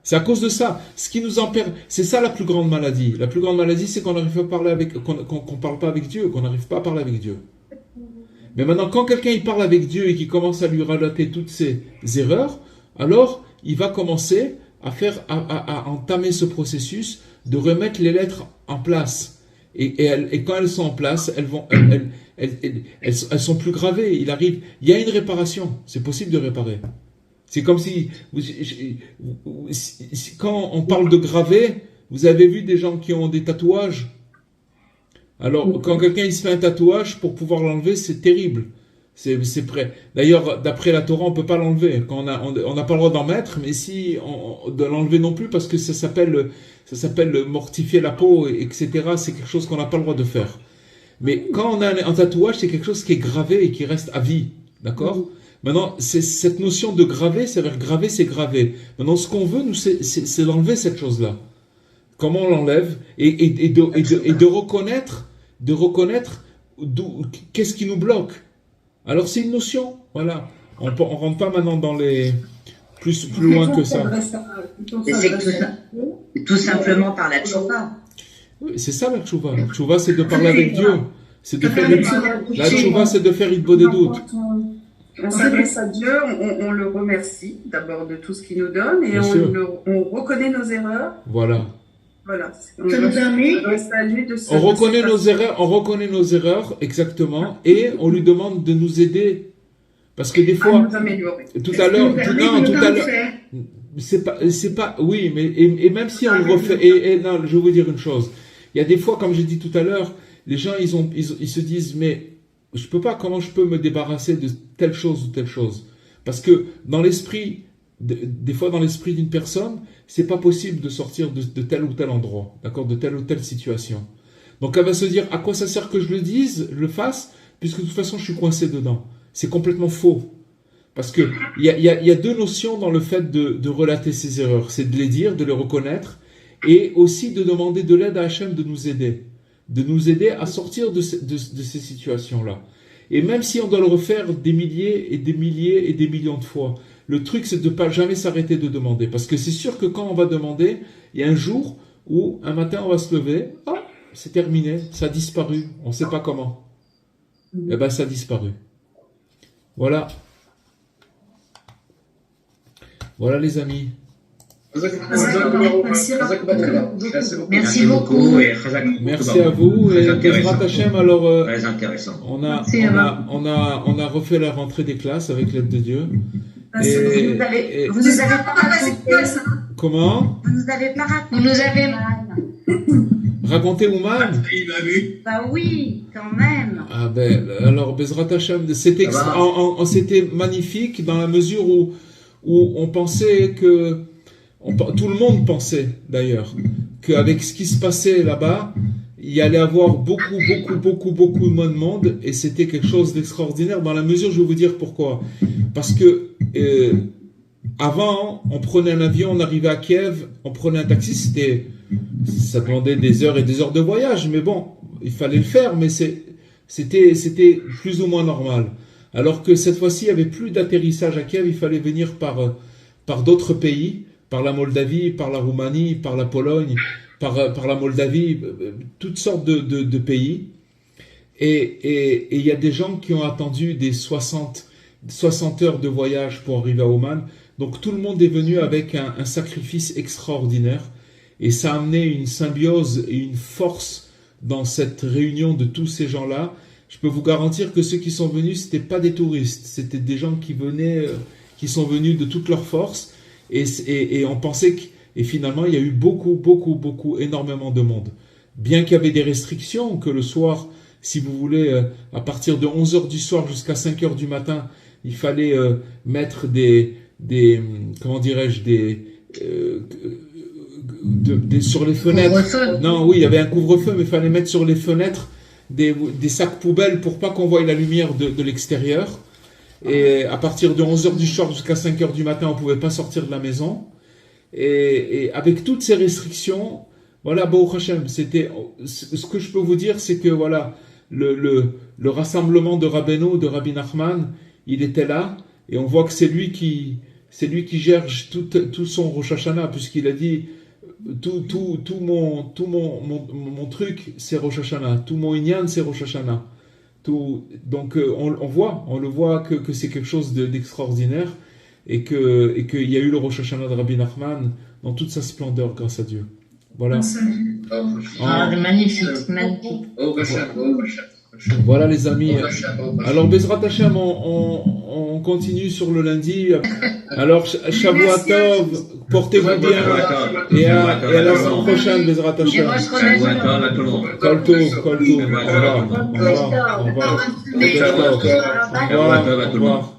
C'est à cause de ça. Ce qui nous empêche, c'est ça la plus grande maladie. La plus grande maladie, c'est qu'on n'arrive pas à parler qu'on parle pas avec Dieu, qu'on n'arrive pas à parler avec Dieu. Mais maintenant, quand quelqu'un il parle avec Dieu et qu'il commence à lui relater toutes ses erreurs, alors il va commencer à entamer ce processus de remettre les lettres en place. Et quand elles sont en place, elles sont plus gravées. Il y a une réparation. C'est possible de réparer. C'est comme si, quand on parle de graver, vous avez vu des gens qui ont des tatouages. Alors, quand quelqu'un il se fait un tatouage, pour pouvoir l'enlever, c'est terrible. C'est prêt. D'ailleurs, d'après la Torah, on peut pas l'enlever. On n'a pas le droit d'en mettre, mais de l'enlever non plus, parce que ça s'appelle mortifier la peau, etc. C'est quelque chose qu'on n'a pas le droit de faire. Mais quand on a un tatouage, c'est quelque chose qui est gravé et qui reste à vie. D'accord ? Maintenant, cette notion de graver, c'est-à-dire graver, c'est graver. Maintenant, ce qu'on veut, nous, c'est d'enlever cette chose-là. Comment on l'enlève et de reconnaître qu'est-ce qui nous bloque. Alors, c'est une notion, voilà. On rentre pas maintenant dans les plus loin que ça. C'est tout simplement par la tchouva. Oui, c'est ça la tchouva. La tchouva, c'est de parler avec Dieu. C'est de faire la tchouva, c'est de faire Hitbo des doutes. On s'adresse à Dieu, on le remercie d'abord de tout ce qu'il nous donne et on reconnaît nos erreurs. Voilà. Ça nous permet. On reconnaît nos erreurs, exactement, et on lui demande de nous aider. Parce que des fois, tout à l'heure, c'est pas, oui, mais, et même si on le refait, non, je vais vous dire une chose. Il y a des fois, comme j'ai dit tout à l'heure, les gens, ils se disent, mais, je peux pas, comment je peux me débarrasser de telle chose ou telle chose? Parce que dans l'esprit, des fois dans l'esprit d'une personne, c'est pas possible de sortir de tel ou tel endroit, d'accord, de telle ou telle situation. Donc elle va se dire, à quoi ça sert que je le dise, je le fasse, puisque de toute façon je suis coincé dedans. C'est complètement faux. Parce que il y a deux notions dans le fait de relater ses erreurs. C'est de les dire, de les reconnaître, et aussi de demander de l'aide à Hachem de nous aider. De nous aider à sortir de ces situations-là. Et même si on doit le refaire des milliers et des milliers et des millions de fois, le truc c'est de ne pas jamais s'arrêter de demander. Parce que c'est sûr que quand on va demander, il y a un jour où un matin on va se lever, oh, c'est terminé, ça a disparu, on ne sait pas comment. Eh bien ça a disparu. Voilà. Voilà les amis. Merci beaucoup. Merci à vous. Et Bezrat Hashem, alors, très intéressant. On a refait la rentrée des classes avec l'aide de Dieu. Vous nous avez pas raconté. Comment? Vous nous avez pas raconté. Vous nous avez raconté Ouman? Bah oui, quand même. Ah ben, alors Bezrat Hashem, c'était magnifique dans la mesure où on pensait que tout le monde pensait d'ailleurs qu'avec ce qui se passait là-bas, il y allait avoir beaucoup de monde et c'était quelque chose d'extraordinaire dans la mesure, je vais vous dire pourquoi. Parce que avant, on prenait un avion, on arrivait à Kiev, on prenait un taxi, ça demandait des heures et des heures de voyage, mais bon, il fallait le faire, mais c'était plus ou moins normal. Alors que cette fois-ci, il n'y avait plus d'atterrissage à Kiev, il fallait venir par d'autres pays, par la Moldavie, par la Roumanie, par la Pologne, par la Moldavie, toutes sortes de pays. Et il y a des gens qui ont attendu des 60 heures de voyage pour arriver à Oman. Donc tout le monde est venu avec un sacrifice extraordinaire. Et ça a amené une symbiose et une force dans cette réunion de tous ces gens-là. Je peux vous garantir que ceux qui sont venus, c'était pas des touristes. C'était des gens qui sont venus de toute leur force. Et on pensait et finalement, il y a eu beaucoup, énormément de monde. Bien qu'il y avait des restrictions, que le soir, si vous voulez, à partir de 11h du soir jusqu'à 5h du matin, il fallait mettre comment dirais-je, sur les fenêtres. Non, oui, il y avait un couvre-feu, mais il fallait mettre sur les fenêtres des sacs poubelles pour pas qu'on voie la lumière de l'extérieur. Et à partir de 11h du soir jusqu'à 5h du matin, on pouvait pas sortir de la maison. Et avec toutes ces restrictions, voilà, Baruch Hashem, ce que je peux vous dire, c'est que voilà, le rassemblement de Rabbeinu, de Rabbi Nachman, il était là, et on voit que c'est lui qui gère tout son Rosh Hashanah, puisqu'il a dit tout mon truc, c'est Rosh Hashanah, tout mon Inyan, c'est Rosh Hashanah. Donc on le voit que c'est quelque chose d'extraordinaire, et qu'il y a eu le Rosh Hashanah de Rabbi Nachman dans toute sa splendeur grâce à Dieu. Voilà. Magnifique. Voilà les amis. Alors Bezrat Hashem, on continue sur le lundi. Alors Shavua Tov, portez-vous bien, et à la semaine prochaine Bezrat Hashem. Kol Tov. Au revoir. Au revoir.